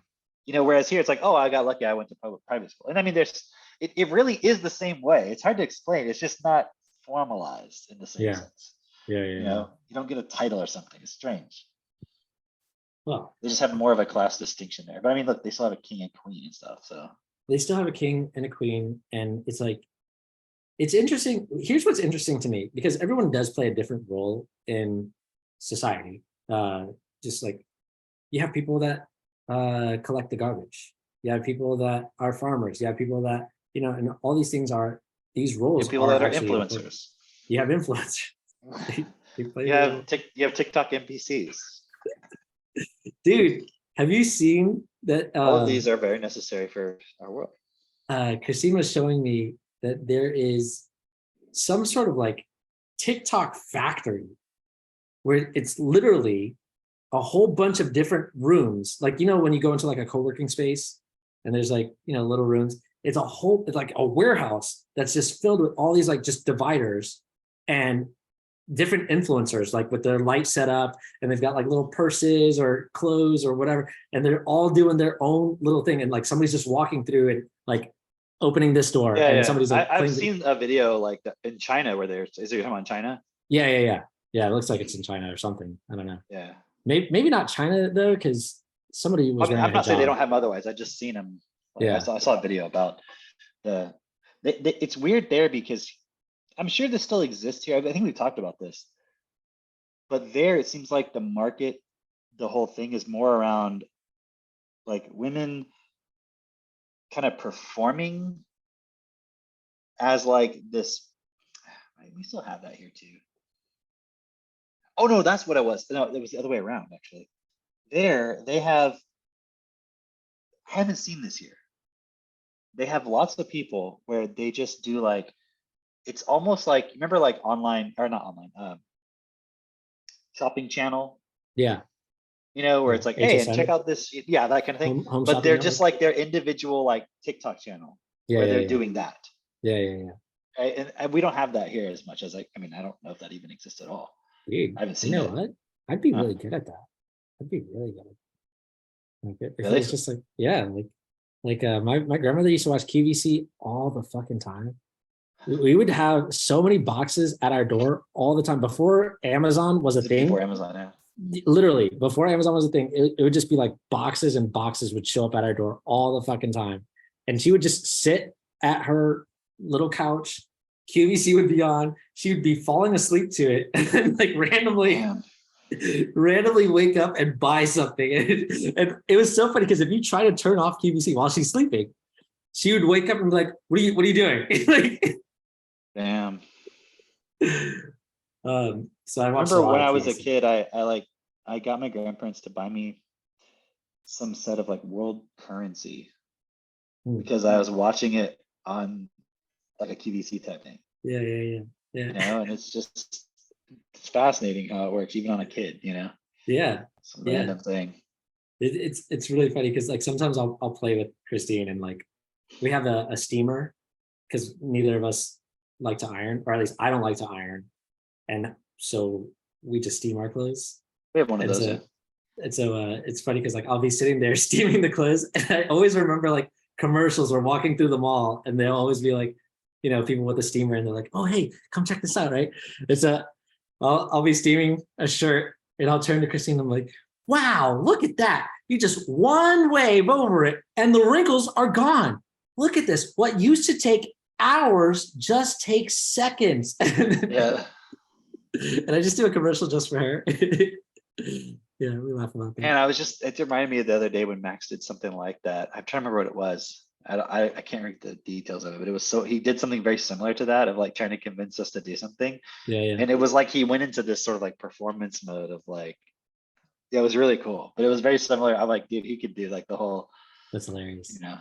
You know, whereas here it's like, oh, I got lucky, I went to private school. And I mean, it really is the same way. It's hard to explain. It's just not formalized in the same Yeah. sense. Yeah. You know, you don't get a title or something. It's strange. Well, They just have more of a class distinction there. But I mean, look, they still have a king and queen and stuff. So they still have a king and a queen, and it's like, it's interesting. Here's what's interesting to me, because everyone does play a different role in society. Just like you have people that collect the garbage. You have people that are farmers. You have people that, you know, and all these things are, these roles people are that are actually important. influencers. You have influencers. They play You a have role. you have TikTok NPCs. Dude, have you seen that? All of these are very necessary for our world. Christine was showing me that there is some sort of like TikTok factory where it's literally a whole bunch of different rooms. Like, you know, when you go into like a co-working space and there's like, you know, little rooms, it's like a warehouse that's just filled with all these like just dividers and different influencers, like with their light set up, and they've got like little purses or clothes or whatever, and they're all doing their own little thing, and like somebody's just walking through and like opening this door, Yeah, and yeah. somebody's like I've playing seen a video like that in China where there's, is it talking about China? yeah, it looks like it's in China or something. I don't know. Yeah. Maybe not China though, because somebody was I mean, wearing I'm not saying they hijab. don't have them otherwise. I just seen them. Like, Yeah. I saw a video about it's weird there because I'm sure this still exists here. I think we talked about this, but there it seems like the market, the whole thing is more around like women kind of performing as like this. We still have that here too. Oh no, that's what it was. No, it was the other way around actually. There they have, I haven't seen this here. They have lots of people where they just do like, it's almost like, remember like online or not online, shopping channel, Yeah. you know, where Yeah. it's like, hey, and HSN. check out this, yeah, that kind of thing. Home But shopping they're network. just like their individual like TikTok channel Yeah, where yeah, they're yeah. doing that. Yeah. Right? And we don't have that here as much as I mean, I don't know if that even exists at all. Dude, I haven't you seen know it. what? I'd be Huh. really good at that. I'd be really good at that. Like, if Really? it was just like, yeah, like my grandmother used to watch QVC all the fucking time. We would have so many boxes at our door all the time before Amazon was a Is it before thing. Amazon, yeah. Literally, before Amazon was a thing, it would just be like boxes and boxes would show up at our door all the fucking time. And she would just sit at her little couch. QVC would be on. She would be falling asleep to it, and like randomly wake up and buy something. And it was so funny because if you try to turn off QVC while she's sleeping, she would wake up and be like, what are you doing? Like, Damn. so I I watched remember when of I was a QVC. kid, I got my grandparents to buy me some set of like world currency because I was watching it on like a QVC type thing. Yeah. You know, and it's fascinating how it works, even on a kid, you know, Yeah. some random thing. It's really funny because like sometimes I'll play with Christine, and like we have a steamer because neither of us like to iron, or at least I don't like to iron, and so we just steam our clothes. We have one of And those. so, and so it's funny because like I'll be sitting there steaming the clothes, and I always remember like commercials or walking through the mall, and they'll always be like, you know, people with a steamer, and they're like, oh hey, come check this out, right? I'll be steaming a shirt, and I'll turn to Christine, I'm like, wow, look at that. You just one wave over it and the wrinkles are gone. Look at this. What used to take hours just takes seconds. Yeah. And I just do a commercial just for her. Yeah, we laugh about that. And it reminded me of the other day when Max did something like that. I'm trying to remember what it was. I can't read the details of it, but it was so, he did something very similar to that of like trying to convince us to do something. Yeah. And it was like he went into this sort of like performance mode of like, yeah, it was really cool, but it was very similar. I'm like, dude, he could do like the whole, That's hilarious. yeah,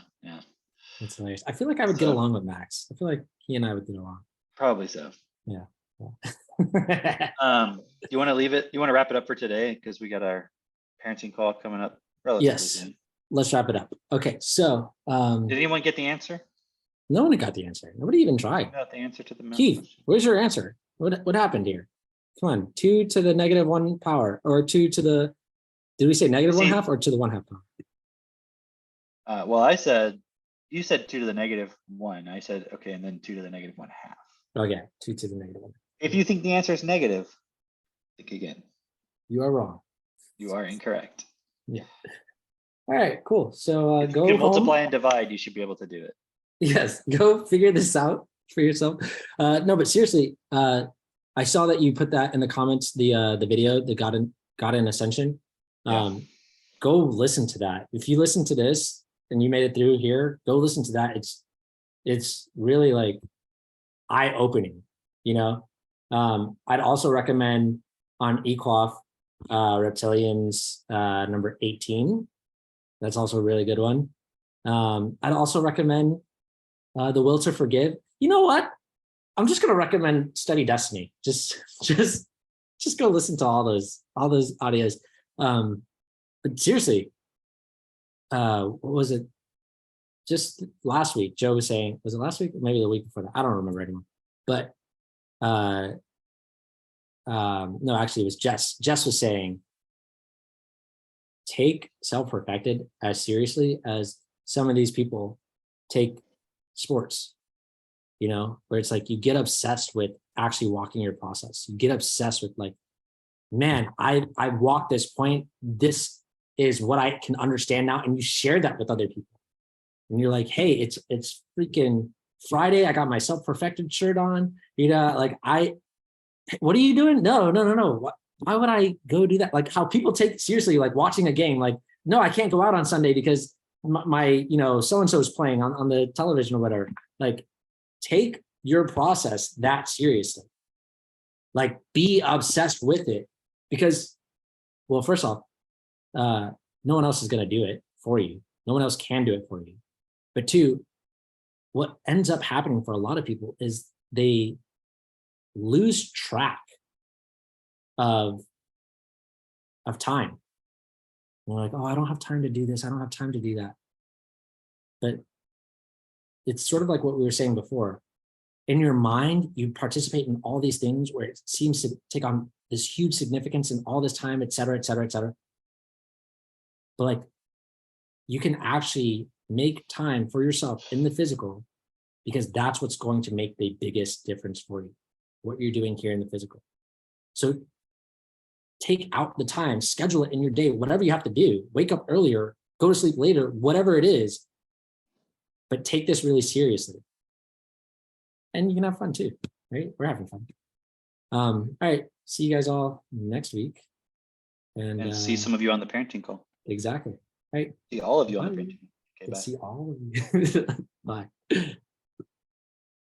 That's hilarious. I feel like I would get So- along with Max. I feel like he and I would get along. probably so. Yeah. You want to leave it? You want to wrap it up for today? Because we got our parenting call coming up relatively Yes. soon. Let's wrap it up. Okay, so Did anyone get the answer? no one got the answer. Nobody even tried. Got the answer to the math Keith, question? where's your answer? What happened here? Come on, 2 to the negative 1 power, or 2 to the, did we say negative 1 See- half or to the 1 half power? Well, you said 2 to the negative 1. I said, okay, and then 2 to the negative 1 half. Okay, 2 to the negative 1. If you think the answer is negative, think again. You are wrong. You are incorrect. All right, cool. So If you go can home. multiply and divide, you should be able to do it. Yes, go figure this out for yourself. No, but seriously, I saw that you put that in the comments, the video, the God in Ascension. Yeah. Go listen to that. If you listen to this and you made it through here, go listen to that. It's really like eye-opening, you know. I'd also recommend on eQuaff Reptilians number 18. That's also a really good one. I'd also recommend The Will to Forgive. You know what? I'm just gonna recommend Study Destiny. Just go listen to all those audios. But seriously, what was it? Just last week, Joe was saying, was it last week? Maybe the week before that. I don't remember anymore. But no, actually it was Jess. Jess was saying, take self-perfected as seriously as some of these people take sports, you know, where it's like you get obsessed with actually walking your process. You get obsessed with like, man, I walked this point. This is what I can understand now. And you share that with other people. And you're like, hey, it's freaking Friday. I got my self-perfected shirt on. You know, like what are you doing? No. Why would I go do that? Like how people take seriously, like watching a game, like, no, I can't go out on Sunday because my you know, so-and-so is playing on the television or whatever. Like take your process that seriously. Like be obsessed with it because, well, first off, no one else is going to do it for you. No one else can do it for you. But two, what ends up happening for a lot of people is they lose track of time. They're like, oh, I don't have time to do this. I don't have time to do that. But it's sort of like what we were saying before. In your mind, you participate in all these things where it seems to take on this huge significance in all this time, et cetera, et cetera, et cetera. But like, you can actually make time for yourself in the physical because that's what's going to make the biggest difference for you, what you're doing here in the physical. So take out the time, schedule it in your day, whatever you have to do, wake up earlier, go to sleep later, whatever it is, but take this really seriously. And you can have fun too, right? We're having fun. All right, see you guys all next week. And see some of you on the parenting call. Exactly, right? See all of you on the Bye. parenting. Okay, bye. See all of you. Bye.